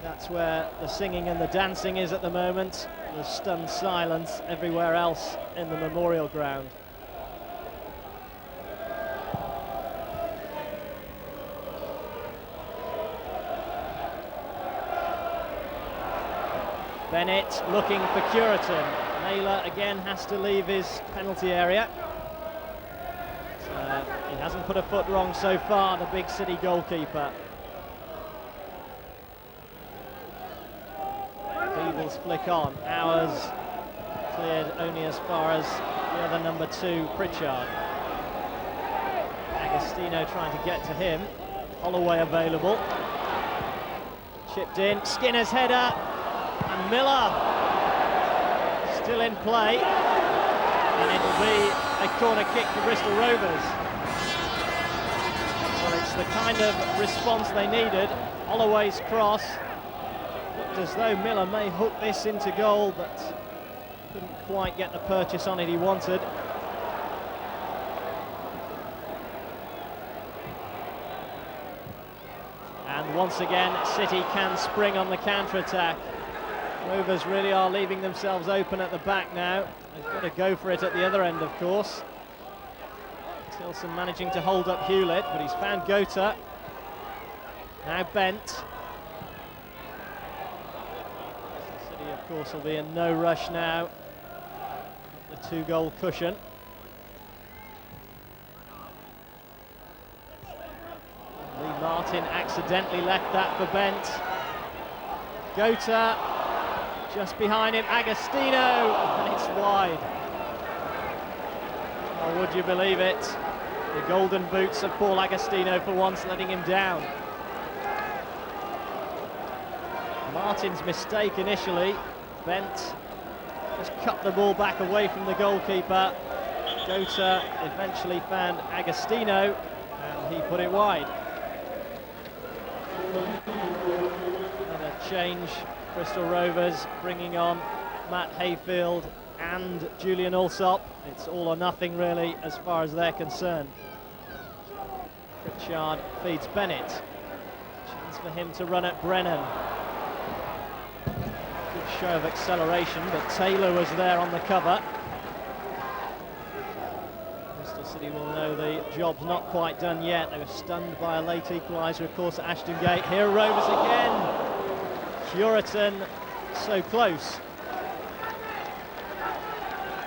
That's where the singing and the dancing is at the moment. There's stunned silence everywhere else in the Memorial Ground. Bennett looking for Curitan. Naylor again has to leave his penalty area. He hasn't put a foot wrong so far, the big City goalkeeper. Beadle's flick on. Hours cleared only as far as the other number 2, Pritchard. Agostino trying to get to him. Holloway available. Chipped in. Skinner's header. And Miller still in play, and it'll be a corner kick for Bristol Rovers. Well, it's the kind of response they needed. Holloway's cross looked as though Miller may hook this into goal, but couldn't quite get the purchase on it he wanted. And once again, City can spring on the counter-attack. Rovers really are leaving themselves open at the back now. They've got to go for it at the other end, of course. Tilson managing to hold up Hewlett, but he's found Gota. Now Bent. City, of course, will be in no rush now. The 2-goal cushion. Lee Martin accidentally left that for Bent. Gota. Just behind him, Agostino, and it's wide. Oh, would you believe it? The golden boots of Paul Agostino for once letting him down. Martin's mistake initially. Bent just cut the ball back away from the goalkeeper. Gota eventually found Agostino and he put it wide. And a change, Bristol Rovers bringing on Matt Hayfield and Julian Alsop. It's all or nothing really as far as they're concerned. Pritchard feeds Bennett. Chance for him to run at Brennan. Good show of acceleration, but Taylor was there on the cover. Bristol City will know the job's not quite done yet. They were stunned by a late equaliser, of course, at Ashton Gate. Here are Rovers again. Curitan so close.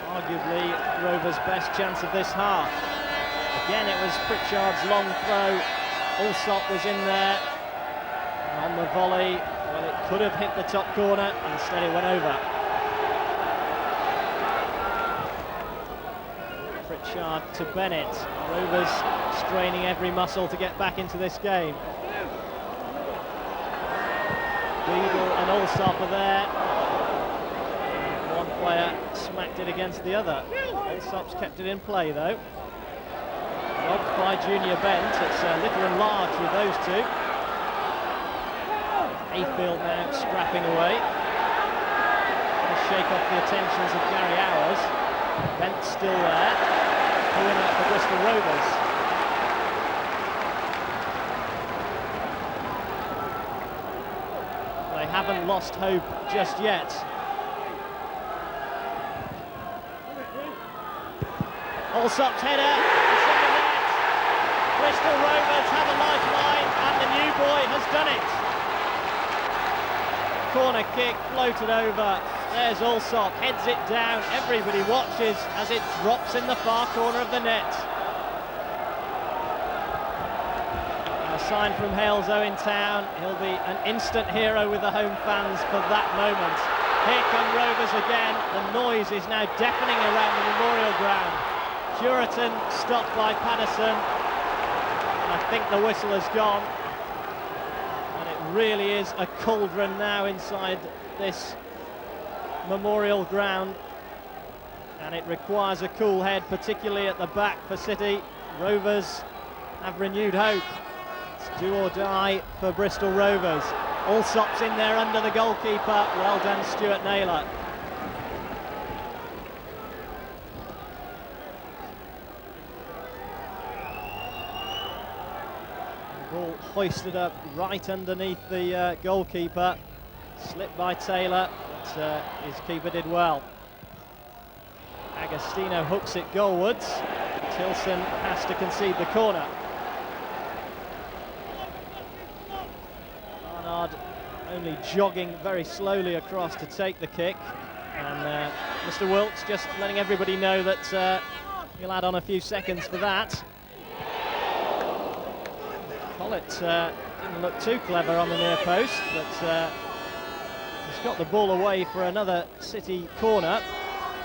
Arguably Rovers' best chance of this half. Again, it was Pritchard's long throw. Alsop was in there. And on the volley, well, it could have hit the top corner. Instead, it went over. Pritchard to Bennett. Rovers straining every muscle to get back into this game. Beadle and Alsop are there. One player smacked it against the other. Alsop's kept it in play, though. Lobbed by Junior Bent. It's little and large with those two. Hayfield now scrapping away. Trying to shake off the attentions of Gary Hours. Bent still there. Pulling up for Bristol Rovers. They haven't lost hope just yet. Alsop's header. Bristol Rovers have a lifeline and the new boy has done it. Corner kick floated over. There's Alsop, heads it down. Everybody watches as it drops in the far corner of the net. A sign from Hales Owen Town. He'll be an instant hero with the home fans for that moment. Here come Rovers again. The noise is now deafening around the Memorial Ground. Curitan stopped by Patterson. I think the whistle has gone, and it really is a cauldron now inside this Memorial Ground, and it requires a cool head, particularly at the back for City. Rovers have renewed hope. It's do or die for Bristol Rovers. Alsop's in there under the goalkeeper. Well done, Stuart Naylor. Ball hoisted up right underneath the goalkeeper. Slipped by Taylor, but his keeper did well. Agostino hooks it goalwards. Tilson has to concede the corner. Barnard only jogging very slowly across to take the kick. And Mr. Wilkes just letting everybody know that he'll add on a few seconds for that. Collett didn't look too clever on the near post, but he's got the ball away for another City corner.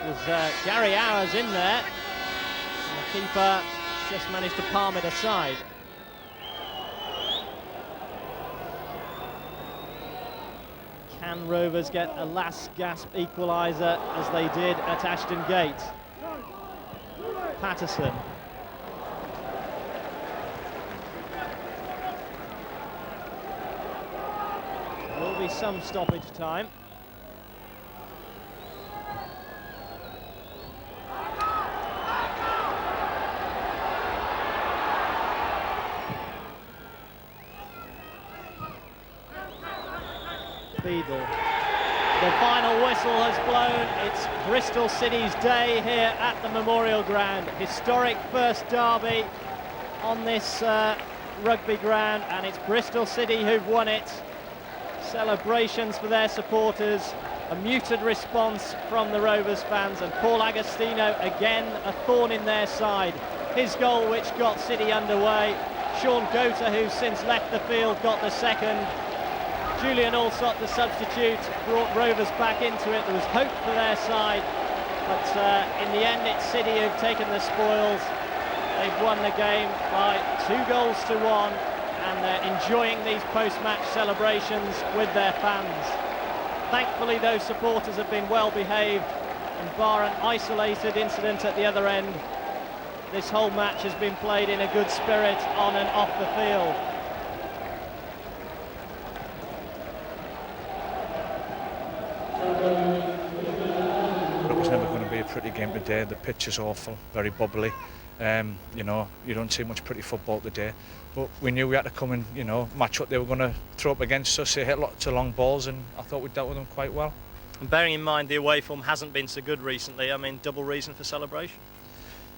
There's Gary Hours in there, and the keeper just managed to palm it aside. Can Rovers get a last gasp equaliser as they did at Ashton Gate? Patterson. Will be some stoppage time. Beadle. The final whistle has blown. It's Bristol City's day here at the Memorial Ground. Historic first derby on this rugby ground, and it's Bristol City who've won it. Celebrations for their supporters, a muted response from the Rovers fans, and Paul Agostino again a thorn in their side. His goal which got City underway. Sean Gota, who's since left the field, got the second. Julian Alsop, the substitute, brought Rovers back into it. There was hope for their side, but in the end it's City who've taken the spoils. They've won the game by 2-1, and they're enjoying these post-match celebrations with their fans. Thankfully those supporters have been well behaved, And bar an isolated incident at the other end, this whole match has been played in a good spirit on and off the field. It was never going to be a pretty game today. The pitch is awful, very bubbly. You know, you don't see much pretty football today. But we knew we had to come and, you know, match what they were going to throw up against us. They hit lots of long balls, and I thought we dealt with them quite well. And bearing in mind the away form hasn't been so good recently, I mean, double reason for celebration?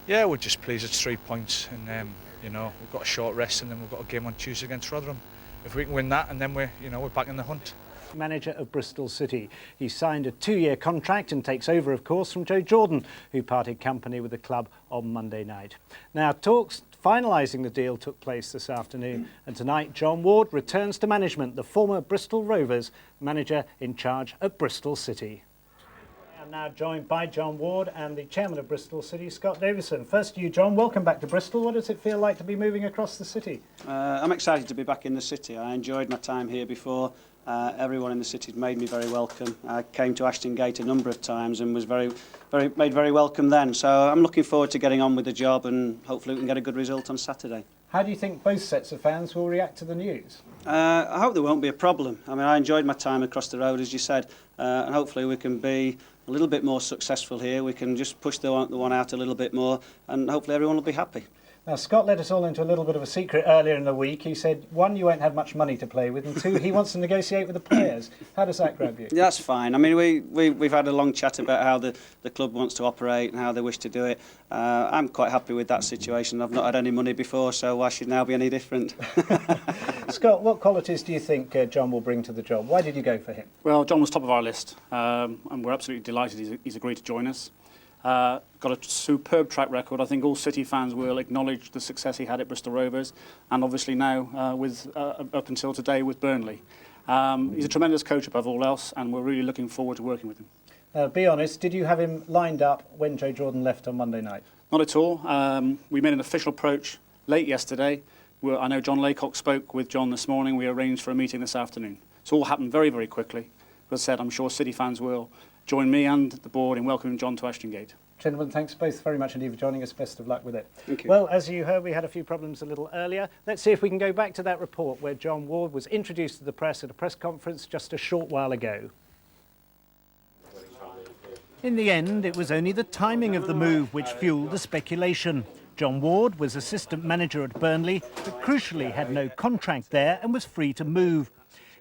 Yeah, we're just pleased it's 3 points, and you know, we've got a short rest, and then we've got a game on Tuesday against Rotherham. If we can win that, and then we're back in the hunt. Manager of Bristol City. He signed a 2-year contract and takes over, of course, from Joe Jordan, who parted company with the club on Monday night. Now, talks finalising the deal took place this afternoon, and tonight John Ward returns to management, the former Bristol Rovers manager in charge at Bristol City. I'm now joined by John Ward and the chairman of Bristol City, Scott Davison. First to you, John. Welcome back to Bristol. What does it feel like to be moving across the city? I'm excited to be back in the city. I enjoyed my time here before. Everyone in the city made me very welcome. I came to Ashton Gate a number of times and was made very welcome then. So I'm looking forward to getting on with the job, and hopefully we can get a good result on Saturday. How do you think both sets of fans will react to the news? I hope there won't be a problem. I mean, I enjoyed my time across the road, as you said, and hopefully we can be a little bit more successful here. We can just push the one out a little bit more, and hopefully everyone will be happy. Now, Scott let us all into a little bit of a secret earlier in the week. He said, one, you won't have much money to play with, and two, he wants to negotiate with the players. How does that grab you? Yeah, that's fine. I mean, we've had a long chat about how the club wants to operate and how they wish to do it. I'm quite happy with that situation. I've not had any money before, so why should now be any different? Scott, what qualities do you think John will bring to the job? Why did you go for him? Well, John was top of our list, and we're absolutely delighted he's agreed to join us. Got a superb track record. I think all City fans will acknowledge the success he had at Bristol Rovers, and obviously now with up until today with Burnley. He's a tremendous coach above all else, and we're really looking forward to working with him. Be honest, did you have him lined up when Joe Jordan left on Monday night? Not at all. We made an official approach late yesterday. I know John Laycock spoke with John this morning. We arranged for a meeting this afternoon. It's all happened very, very quickly. As I said, I'm sure City fans will join me and the board in welcoming John to Ashton Gate. Gentlemen, thanks both very much indeed for joining us. Best of luck with it. Thank you. Well, as you heard, we had a few problems a little earlier. Let's see if we can go back to that report where John Ward was introduced to the press at a press conference just a short while ago. In the end, it was only the timing of the move which fueled the speculation. John Ward was assistant manager at Burnley, but crucially had no contract there and was free to move.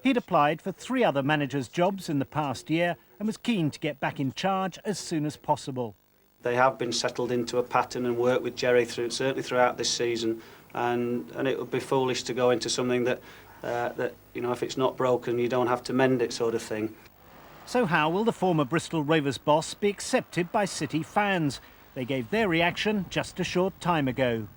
He'd applied for 3 other managers' jobs in the past year and was keen to get back in charge as soon as possible. They have been settled into a pattern and worked with Jerry certainly throughout this season, and it would be foolish to go into something that you know, if it's not broken, you don't have to mend it, sort of thing. So how will the former Bristol Rovers boss be accepted by City fans? They gave their reaction just a short time ago.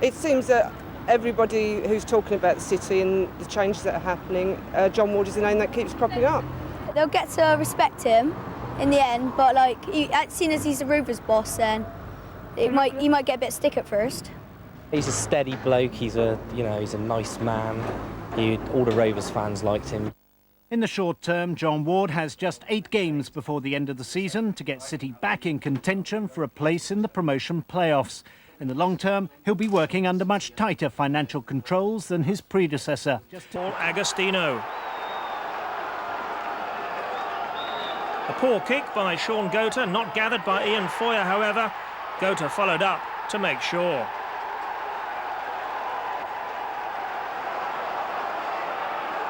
It seems that everybody who's talking about the city and the changes that are happening, John Ward is the name that keeps cropping up. They'll get to respect him in the end, but like, seeing as he's the Rovers boss, then he might get a bit stick at first. He's a steady bloke. He's a nice man. All the Rovers fans liked him. In the short term, John Ward has just 8 games before the end of the season to get City back in contention for a place in the promotion playoffs. In the long term, he'll be working under much tighter financial controls than his predecessor. Paul Agostino. A poor kick by Sean Gota, not gathered by Ian Foyer, however. Gota followed up to make sure.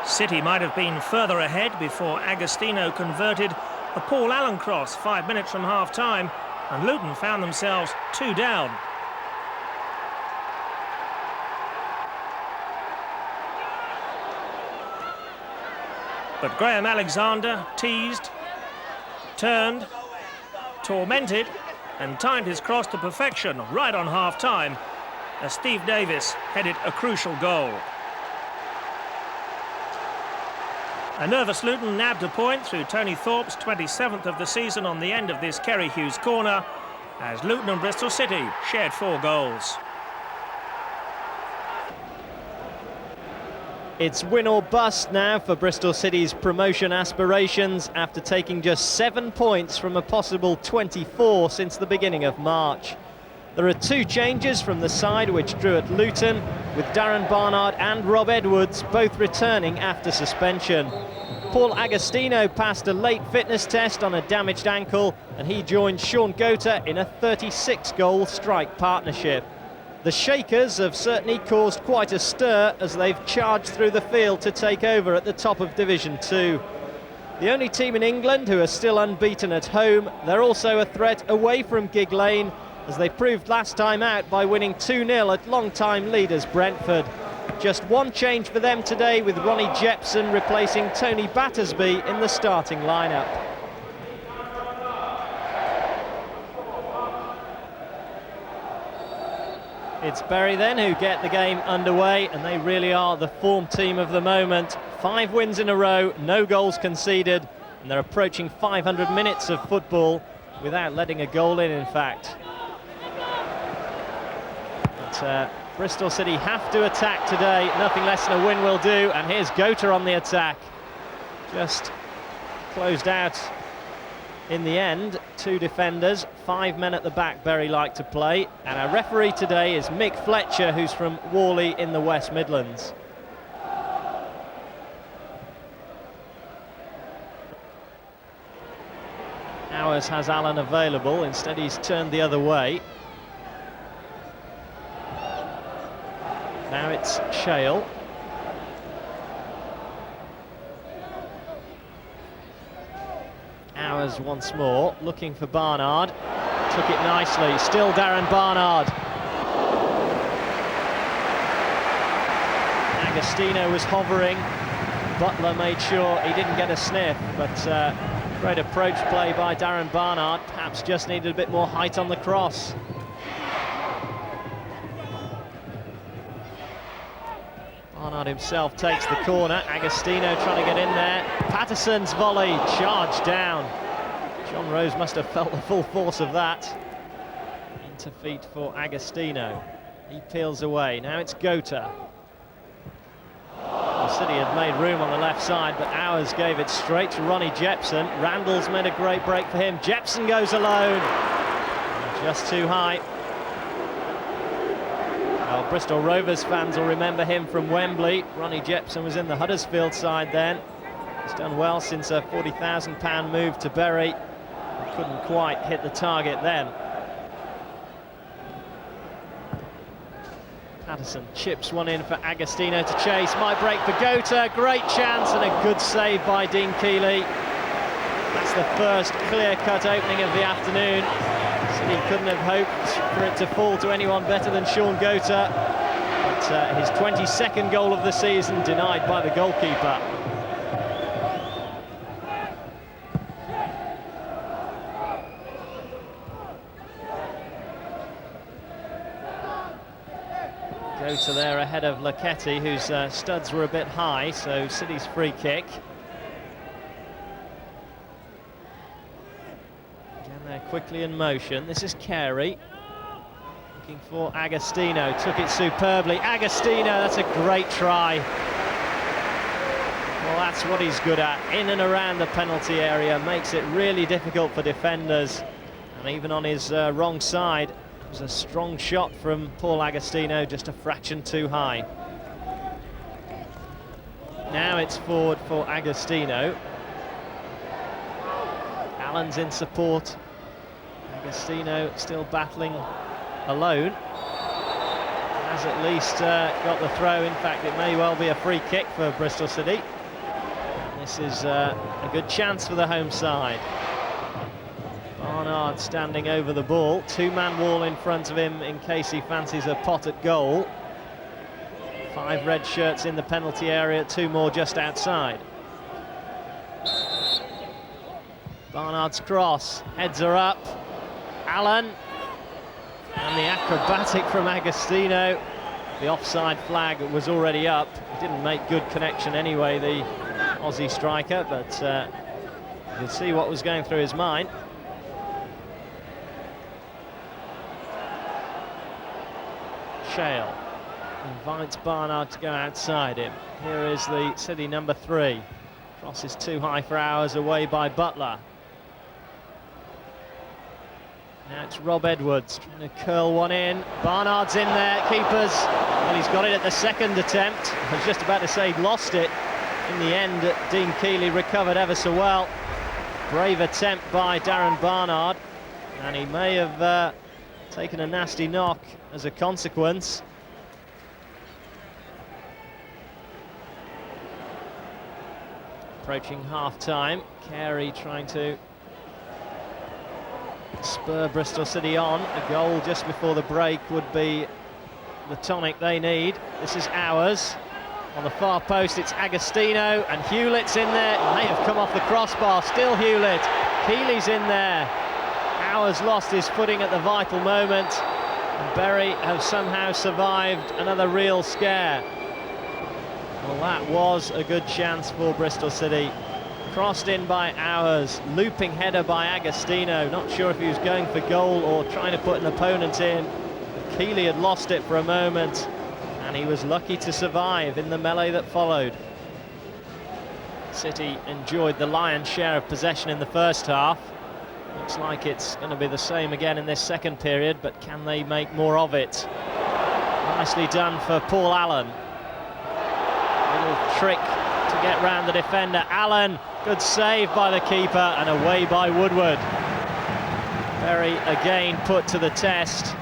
City might have been further ahead before Agostino converted a Paul Allen cross 5 minutes from half-time, and Luton found themselves 2 down. But Graham Alexander teased, turned, tormented, and timed his cross to perfection right on half-time as Steve Davis headed a crucial goal. A nervous Luton nabbed a point through Tony Thorpe's 27th of the season on the end of this Kerry Hughes corner, as Luton and Bristol City shared 4 goals. It's win or bust now for Bristol City's promotion aspirations after taking just 7 points from a possible 24 since the beginning of March. There are 2 changes from the side which drew at Luton, with Darren Barnard and Rob Edwards both returning after suspension. Paul Agostino passed a late fitness test on a damaged ankle, and he joined Sean Gota in a 36-goal strike partnership. The Shakers have certainly caused quite a stir as they've charged through the field to take over at the top of Division 2. The only team in England who are still unbeaten at home, they're also a threat away from Gig Lane, as they proved last time out by winning 2-0 at long-time leaders Brentford. Just 1 change for them today, with Ronnie Jepson replacing Tony Battersby in the starting lineup. It's Bury then who get the game underway, and they really are the form team of the moment. 5 wins in a row, no goals conceded, and they're approaching 500 minutes of football without letting a goal in fact. But Bristol City have to attack today. Nothing less than a win will do, and here's Gota on the attack. Just closed out in the end. 2 defenders, 5 men at the back Bury like to play, and our referee today is Mick Fletcher, who's from Worley in the West Midlands. Hours has Allen available, instead he's turned the other way. Now it's Shale. Hours once more, looking for Barnard. Took it nicely, still Darren Barnard. Agostino was hovering. Butler made sure he didn't get a sniff, but great approach play by Darren Barnard. Perhaps just needed a bit more height on the cross. Barnard himself takes the corner. Agostino trying to get in there. Patterson's volley charged down. John Rose must have felt the full force of that. Into feet for Agostino. He peels away. Now it's Gota. The City had made room on the left side, but Hours gave it straight to Ronnie Jepson. Randall's made a great break for him. Jepson goes alone. Just too high. Well, Bristol Rovers fans will remember him from Wembley. Ronnie Jepson was in the Huddersfield side then. He's done well since a £40,000 move to Bury. Couldn't quite hit the target then. Patterson chips one in for Agostino to chase. Might break for Gota. Great chance and a good save by Dean Keeley. That's the first clear-cut opening of the afternoon. City couldn't have hoped for it to fall to anyone better than Sean Gota. But his 22nd goal of the season denied by the goalkeeper. Gota there ahead of Lachetti, whose studs were a bit high, so City's free kick. Quickly in motion. This is Carey looking for Agostino. Took it superbly. Agostino, that's a great try. Well, that's what he's good at. In and around the penalty area, makes it really difficult for defenders. And even on his wrong side, it was a strong shot from Paul Agostino, just a fraction too high. Now it's forward for Agostino. Allen's in support. Agostino still battling alone. Has at least got the throw. In fact, it may well be a free kick for Bristol City. This is a good chance for the home side. Barnard standing over the ball. 2-man wall in front of him in case he fancies a pot at goal. 5 red shirts in the penalty area, 2 more just outside. Barnard's cross, heads are up. Allen, and the acrobatic from Agostino. The offside flag was already up. Didn't make good connection anyway, the Aussie striker, but you could see what was going through his mind. Shale. invites Barnard to go outside him. Here is the City number 3. Cross is too high for Hours, away by Butler. Now it's Rob Edwards trying to curl one in. Barnard's in there, keepers. Well, he's got it at the second attempt. I was just about to say he'd lost it. In the end, Dean Keeley recovered ever so well. Brave attempt by Darren Barnard, and he may have taken a nasty knock as a consequence. Approaching half-time, Carey trying to spur Bristol City on. A goal just before the break would be the tonic they need. This is Hours. On the far post, it's Agostino, and Hewlett's in there. It may have come off the crossbar. Still Hewlett. Keeley's in there. Hours lost his footing at the vital moment, and Bury have somehow survived another real scare. Well, that was a good chance for Bristol City. Crossed in by Hours, looping header by Agostino. Not sure if he was going for goal or trying to put an opponent in. Keeley had lost it for a moment, and he was lucky to survive in the melee that followed. City enjoyed the lion's share of possession in the first half. Looks like it's going to be the same again in this second period, but can they make more of it? Nicely done for Paul Allen. Little trick to get round the defender. Allen, good save by the keeper, and away by Woodward. Bury again put to the test.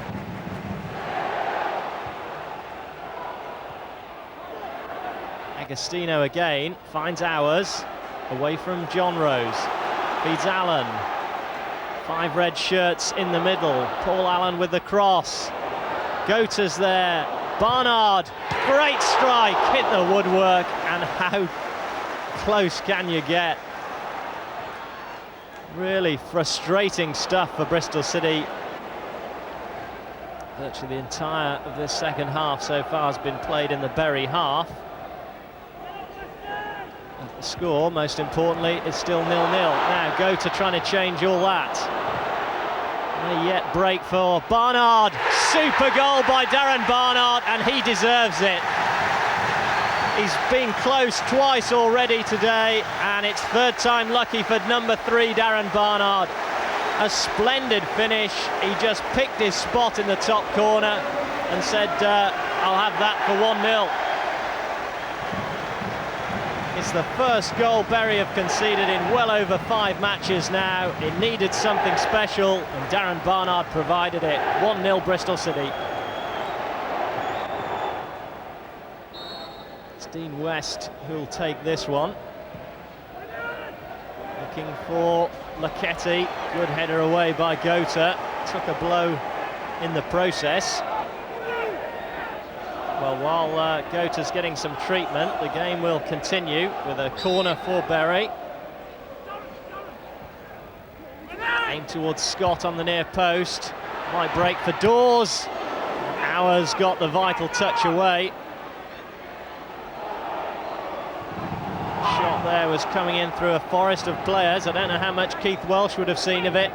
Agostino again finds Hours, away from John Rose. Feeds Allen. 5 red shirts in the middle. Paul Allen with the cross. Gota's there. Barnard, great strike, hit the woodwork, and how close can you get? Really frustrating stuff for Bristol City. Virtually the entire of this second half so far has been played in the Bury half. And the score, most importantly, is still 0-0. Now Gota trying to change all that. May yet break for Barnard. Super goal by Darren Barnard, and he deserves it. He's been close twice already today, and it's third time lucky for number 3, Darren Barnard. A splendid finish. He just picked his spot in the top corner and said, I'll have that for 1-0. It's the first goal Bury have conceded in well over 5 matches now. It needed something special, and Darren Barnard provided it. 1-0 Bristol City. It's Dean West who'll take this one. Looking for Lachetti. Good header away by Gota. Took a blow in the process. Well, while Gota's getting some treatment, the game will continue with a corner for Bury. Aim towards Scott on the near post. Might break for Dawes. Hours got the vital touch away. Shot there was coming in through a forest of players. I don't know how much Keith Welsh would have seen of it.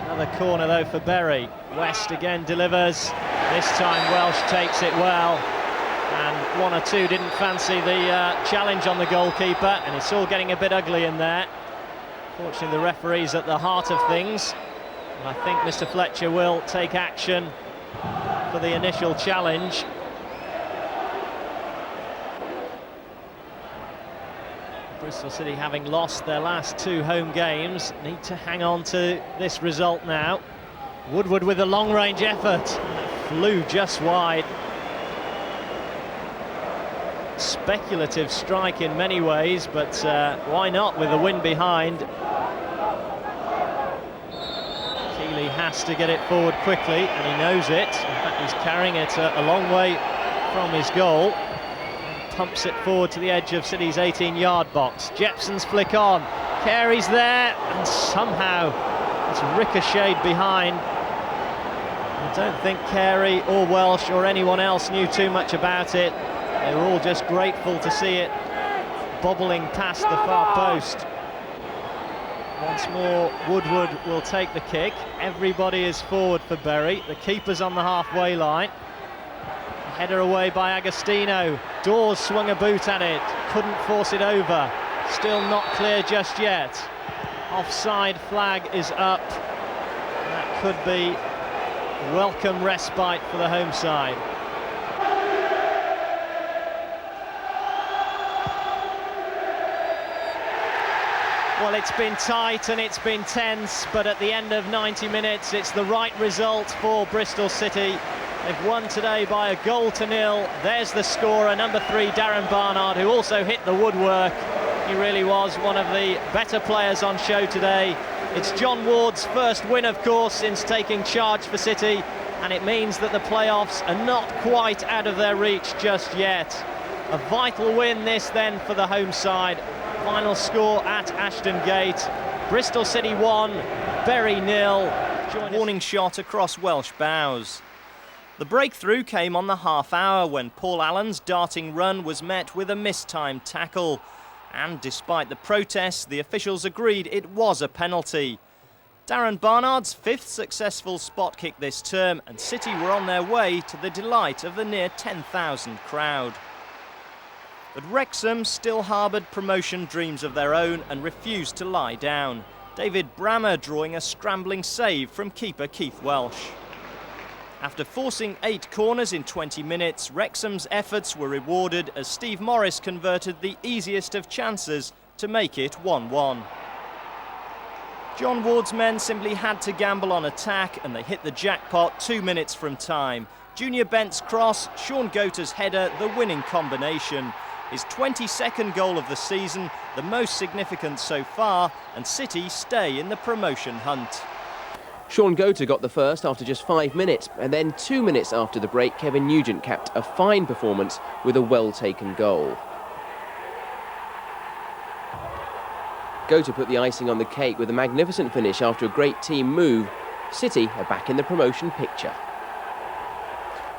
Another corner though for Bury. West again delivers. This time Welsh takes it well, and 1 or 2 didn't fancy the challenge on the goalkeeper, and it's all getting a bit ugly in there. Fortunately, the referee's at the heart of things, and I think Mr. Fletcher will take action for the initial challenge. Bristol City, having lost their last 2 home games, need to hang on to this result now. Woodward with a long-range effort. Flew just wide. Speculative strike in many ways, but why not with the wind behind? Keeley has to get it forward quickly, and he knows it. In fact, he's carrying it a long way from his goal. Pumps it forward to the edge of City's 18-yard box. Jepson's flick on. Carey's there, and somehow it's ricocheted behind. I don't think Carey or Welsh or anyone else knew too much about it. They were all just grateful to see it bobbling past the far post. Once more, Woodward will take the kick. Everybody is forward for Bury. The keeper's on the halfway line. Header away by Agostino. Dawes swung a boot at it, couldn't force it over. Still not clear just yet. Offside flag is up. That could be welcome respite for the home side. Well, it's been tight and it's been tense, but at the end of 90 minutes, it's the right result for Bristol City. They've won today by 1-0. There's the scorer, number 3, Darren Barnard, who also hit the woodwork. He really was one of the better players on show today. It's John Ward's first win, of course, since taking charge for City, and it means that the playoffs are not quite out of their reach just yet. A vital win this then for the home side. Final score at Ashton Gate. Bristol City 1, Bury 0. Warning shot across Welsh bows. The breakthrough came on the half hour when Paul Allen's darting run was met with a mistimed tackle. And despite the protests, the officials agreed it was a penalty. Darren Barnard's 5th successful spot kick this term, and City were on their way to the delight of the near 10,000 crowd. But Wrexham still harboured promotion dreams of their own and refused to lie down. David Brammer drawing a scrambling save from keeper Keith Welsh. After forcing 8 corners in 20 minutes, Wrexham's efforts were rewarded as Steve Morris converted the easiest of chances to make it 1-1. John Ward's men simply had to gamble on attack and they hit the jackpot 2 minutes from time. Junior Bent's cross, Sean Goater's header, the winning combination. His 22nd goal of the season, the most significant so far, and City stay in the promotion hunt. Sean Goater got the first after just 5 minutes, and then 2 minutes after the break, Kevin Nugent capped a fine performance with a well-taken goal. Goater put the icing on the cake with a magnificent finish after a great team move. City are back in the promotion picture.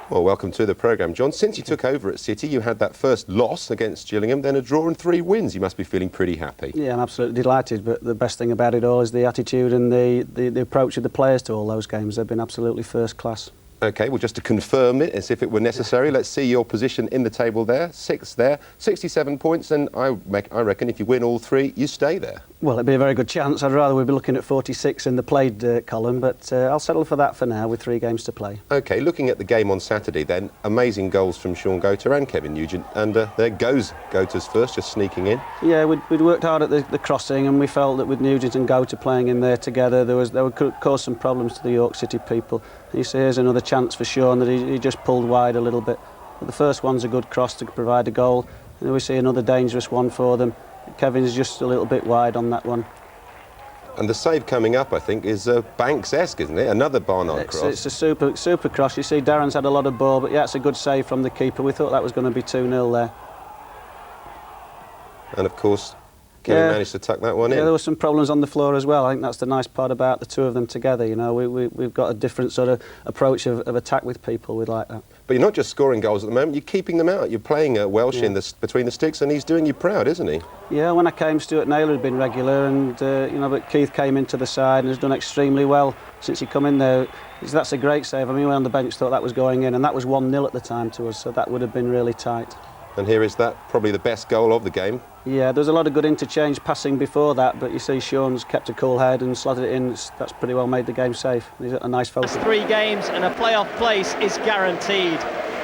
Well, welcome to the programme, John. Since you took over at City, you had that first loss against Gillingham, then a draw and 3 wins. You must be feeling pretty happy. Yeah, I'm absolutely delighted, but the best thing about it all is the attitude and the approach of the players to all those games. They've been absolutely first class. OK, well, just to confirm it, as if it were necessary, let's see your position in the table there. 6th there, 67 points, and I reckon if you win all 3, you stay there. Well, it'd be a very good chance. I'd rather we'd be looking at 46 in the played column, but I'll settle for that for now with 3 games to play. OK, looking at the game on Saturday then, amazing goals from Sean Goater and Kevin Nugent, and there goes Goater's first, just sneaking in. Yeah, we'd worked hard at the crossing, and we felt that with Nugent and Goater playing in there together, there would cause some problems to the York City people. You see, here's another chance for Sean that he just pulled wide a little bit. But the first one's a good cross to provide a goal, and then we see another dangerous one for them. Kevin's just a little bit wide on that one. And the save coming up, I think, is Banks-esque, isn't it? Another Barnard cross. It's a super cross. You see, Darren's had a lot of ball, but yeah, it's a good save from the keeper. We thought that was going to be 2-0 there. And of course, Kevin managed to tuck that one in. Yeah, there were some problems on the floor as well. I think that's the nice part about the two of them together. You know, we've got a different sort of approach of attack with people. We like that. But you're not just scoring goals at the moment, you're keeping them out. You're playing Welsh in between the sticks, and he's doing you proud, isn't he? Yeah, when I came, Stuart Naylor had been regular, and but Keith came into the side and has done extremely well since he come in there. That's a great save. I mean, we on the bench thought that was going in, and that was 1-0 at the time to us, so that would have been really tight. And here is that, probably the best goal of the game. Yeah, there was a lot of good interchange passing before that, but you see Sean's kept a cool head and slotted it in. That's pretty well made the game safe. He's a nice focus. 3 games and a playoff place is guaranteed.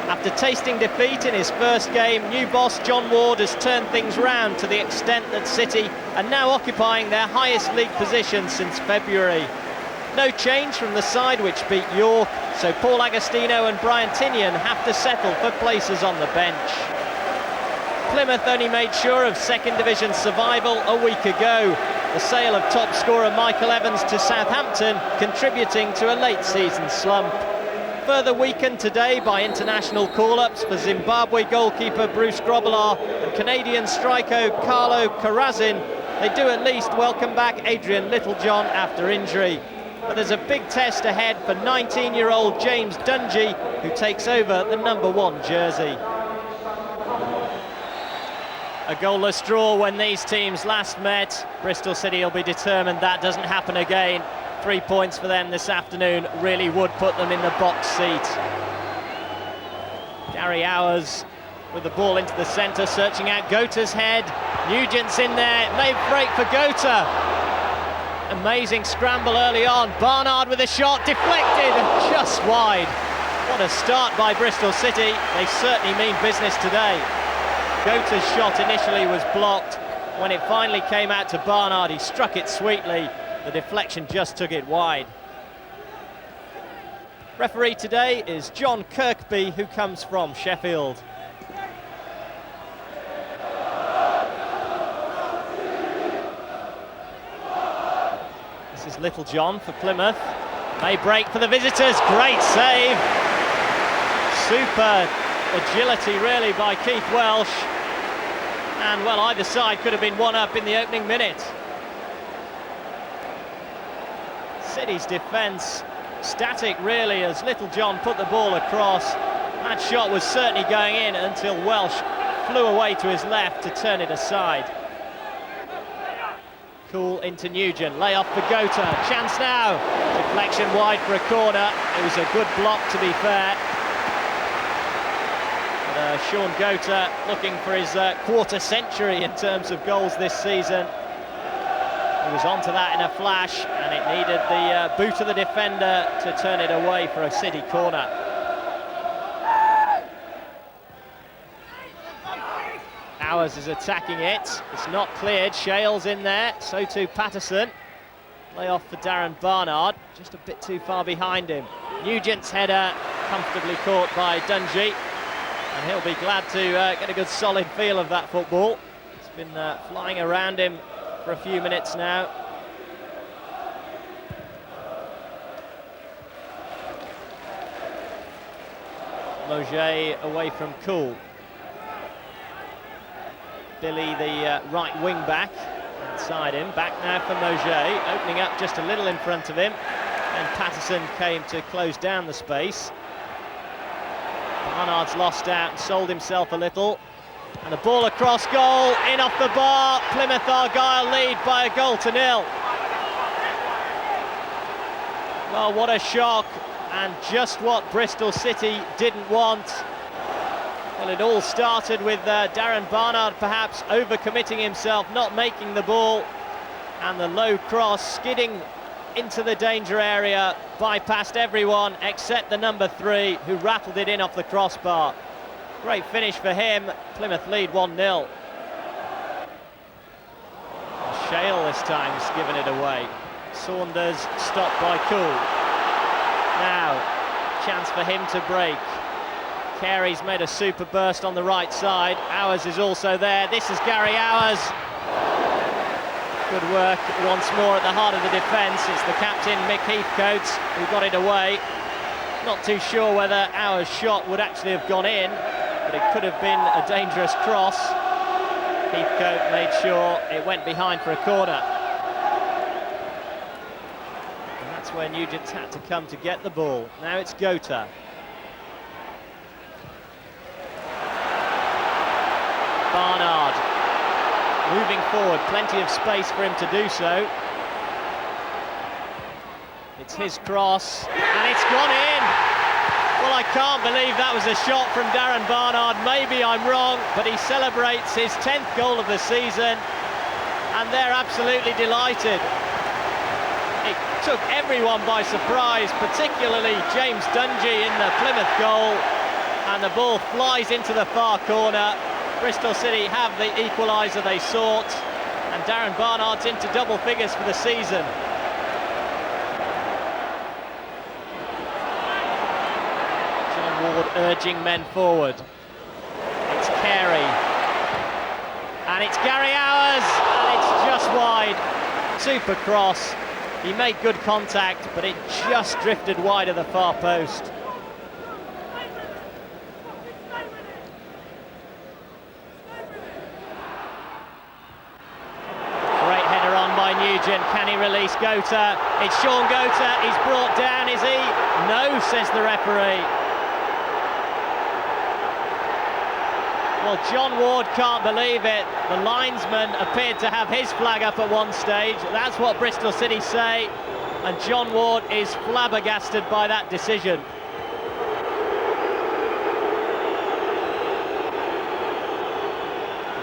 After tasting defeat in his first game, new boss John Ward has turned things round to the extent that City are now occupying their highest league position since February. No change from the side which beat York, so Paul Agostino and Brian Tinian have to settle for places on the bench. Plymouth only made sure of second division survival a week ago. The sale of top scorer Michael Evans to Southampton contributing to a late season slump. Further weakened today by international call-ups for Zimbabwe goalkeeper Bruce Grobbelaar and Canadian striker Carlo Carrazin, they do at least welcome back Adrian Littlejohn after injury. But there's a big test ahead for 19-year-old James Dungy, who takes over the number 1 jersey. A goalless draw when these teams last met. Bristol City will be determined that doesn't happen again. 3 points for them this afternoon really would put them in the box seat. Gary Hours with the ball into the centre, searching out Gota's head. Nugent's in there, made break for Gota. Amazing scramble early on. Barnard with a shot, deflected, just wide. What a start by Bristol City. They certainly mean business today. Gota's shot initially was blocked. When it finally came out to Barnard, he struck it sweetly. The deflection just took it wide. Referee today is John Kirkby, who comes from Sheffield. This is Little John for Plymouth. May break for the visitors, great save. Super agility really by Keith Welsh. And well, either side could have been one up in the opening minute. City's defence static really as Little John put the ball across. That shot was certainly going in until Welsh flew away to his left to turn it aside. Cool into Nugent, lay off for Gota, chance now. Deflection wide for a corner. It was a good block to be fair. But, Sean Gota looking for his quarter century in terms of goals this season. He was onto that in a flash, and it needed the boot of the defender to turn it away for a City corner. Hours is attacking it. It's not cleared. Shales in there. So too Patterson. Lay off for Darren Barnard. Just a bit too far behind him. Nugent's header comfortably caught by Dungy. And he'll be glad to get a good solid feel of that football. It's been flying around him for a few minutes now. Loget away from Cool. Billy, the right wing back, inside him. Back now for Loget, opening up just a little in front of him. And Patterson came to close down the space. Barnard's lost out and sold himself a little. And the ball across goal, in off the bar. Plymouth Argyle lead by 1-0. Well, what a shock, and just what Bristol City didn't want. Well, it all started with Darren Barnard perhaps overcommitting himself, not making the ball, and the low cross skidding into the danger area, bypassed everyone except the number 3, who rattled it in off the crossbar. Great finish for him. Plymouth lead 1-0. Shale this time has given it away. Saunders stopped by Cool. Now, chance for him to break. Carey's made a super burst on the right side. Hours is also there. This is Gary Hours. Good work once more at the heart of the defence. It's the captain, Mick Heathcote, who got it away. Not too sure whether Hours' shot would actually have gone in, but it could have been a dangerous cross. Heathcote made sure it went behind for a corner. And that's where Nugent's had to come to get the ball. Now it's Gota. Barnard moving forward, plenty of space for him to do so. It's his cross, and it's gone in. Well, I can't believe that was a shot from Darren Barnard. Maybe I'm wrong, but he celebrates his 10th goal of the season, and they're absolutely delighted. It took everyone by surprise, particularly James Dungy in the Plymouth goal, and the ball flies into the far corner. Bristol City have the equaliser they sought, and Darren Barnard's into double figures for the season. John Ward urging men forward. It's Carey, and it's Gary Hours, and it's just wide. Super cross. He made good contact, but it just drifted wide of the far post. Can he release Gota? It's Sean Gota. He's brought down, is he? No, says the referee. Well, John Ward can't believe it. The linesman appeared to have his flag up at one stage. That's what Bristol City say. And John Ward is flabbergasted by that decision.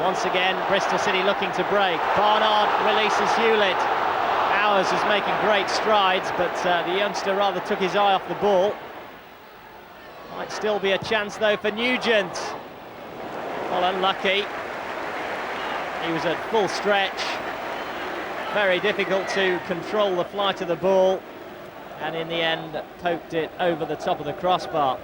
Once again, Bristol City looking to break. Barnard releases Hewlett. Bowers is making great strides, but the youngster rather took his eye off the ball. Might still be a chance though for Nugent. Well, unlucky. He was at full stretch. Very difficult to control the flight of the ball, and in the end poked it over the top of the crossbar.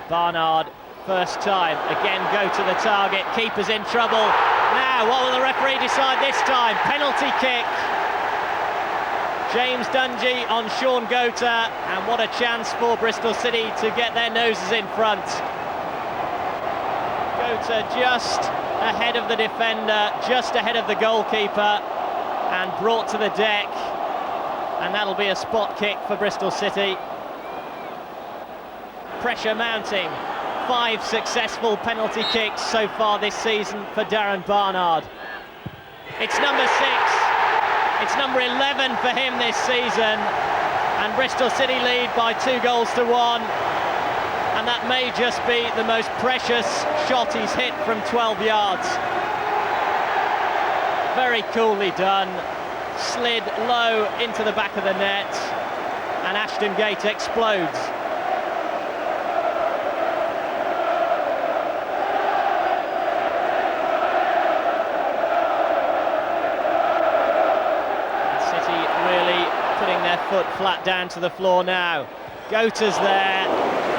Barnard, first time, again go to the target, keeper's in trouble. Now, what will the referee decide this time? Penalty kick. James Dungy on Sean Gota, and what a chance for Bristol City to get their noses in front. Gota just ahead of the defender, just ahead of the goalkeeper, and brought to the deck, and that'll be a spot kick for Bristol City. Pressure mounting. 5 successful penalty kicks so far this season for Darren Barnard. It's number 6. It's number 11 for him this season, and Bristol City lead by 2-1, and that may just be the most precious shot he's hit from 12 yards. Very coolly done, slid low into the back of the net, and Ashton Gate explodes. Foot flat down to the floor now. Gota's there,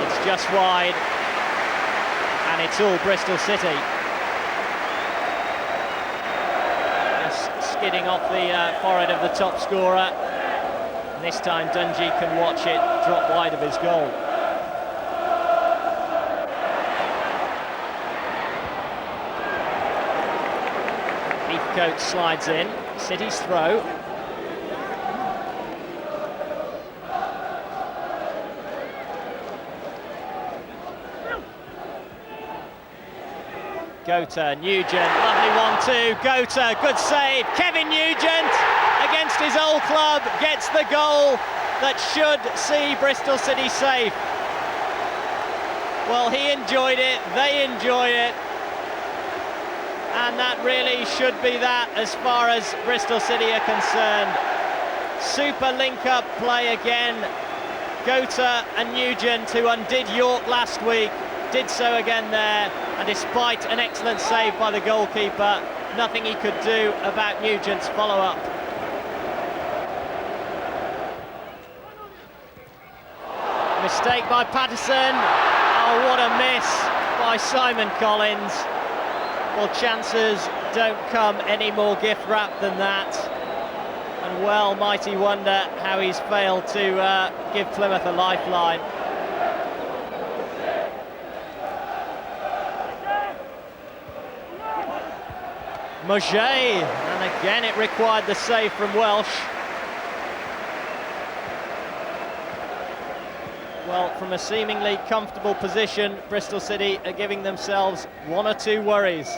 it's just wide, and it's all Bristol City. Just skidding off the forehead of the top scorer. And this time Dungy can watch it drop wide of his goal. Heathcote slides in, City's throw. Gota, Nugent, lovely 1-2, Gota, good save, Kevin Nugent against his old club gets the goal that should see Bristol City safe. Well, he enjoyed it, they enjoy it, and that really should be that as far as Bristol City are concerned. Super link-up play again. Gota and Nugent, who undid York last week, did so again there, and despite an excellent save by the goalkeeper, nothing he could do about Nugent's follow-up. Mistake by Patterson. Oh, what a miss by Simon Collins. Well, chances don't come any more gift-wrapped than that, and well might he wonder how he's failed to give Plymouth a lifeline. Moget, and again it required the save from Welsh. Well, from a seemingly comfortable position, Bristol City are giving themselves 1 or 2 worries.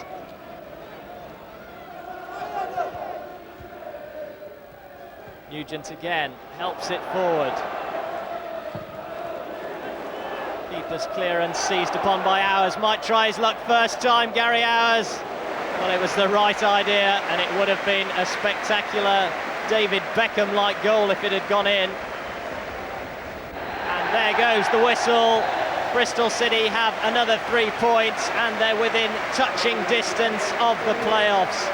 Nugent again helps it forward. Keeper's clearance seized upon by Hours. Might try his luck first time, Gary Hours. Well, it was the right idea, and it would have been a spectacular David Beckham-like goal if it had gone in. And there goes the whistle. Bristol City have another 3 points, and they're within touching distance of the playoffs.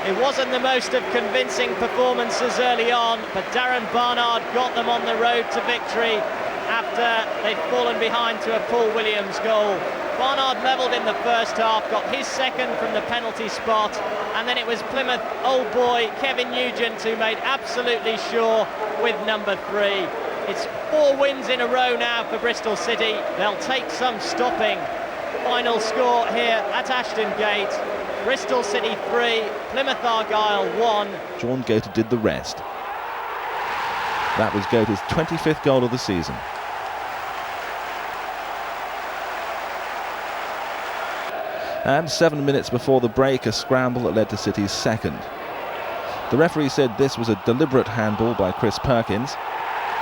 It wasn't the most of convincing performances early on, but Darren Barnard got them on the road to victory after they'd fallen behind to a Paul Williams goal. Barnard levelled in the first half, got his second from the penalty spot, and then it was Plymouth old boy Kevin Nugent who made absolutely sure with number 3. It's 4 wins in a row now for Bristol City. They'll take some stopping. Final score here at Ashton Gate. Bristol City 3, Plymouth Argyle 1. Sean Gota did the rest. That was Gota's 25th goal of the season. And 7 minutes before the break, a scramble that led to City's second. The referee said this was a deliberate handball by Chris Perkins.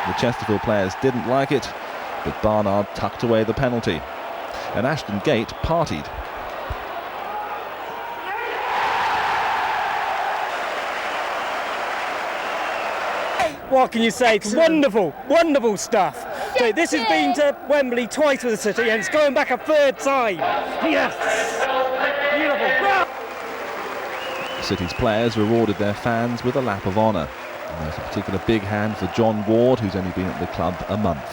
The Chesterfield players didn't like it, but Barnard tucked away the penalty. and Ashton Gate partied. What can you say? It's wonderful, wonderful stuff. So this has been to Wembley twice with the City and it's going back a third time. Yes! Beautiful. City's players rewarded their fans with a lap of honour. And there's a particular big hand for John Ward, who's only been at the club a month.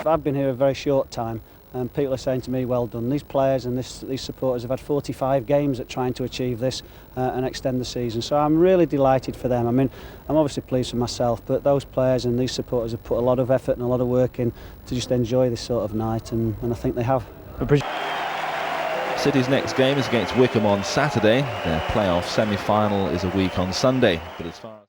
I've been here a very short time and people are saying to me, well done. These players and these supporters have had 45 games at trying to achieve this and extend the season. So I'm really delighted for them. I mean, I'm obviously pleased for myself, but those players and these supporters have put a lot of effort and a lot of work in to just enjoy this sort of night, and I think they have. City's next game is against Wycombe on Saturday. Their playoff semi-final is a week on Sunday. But as far as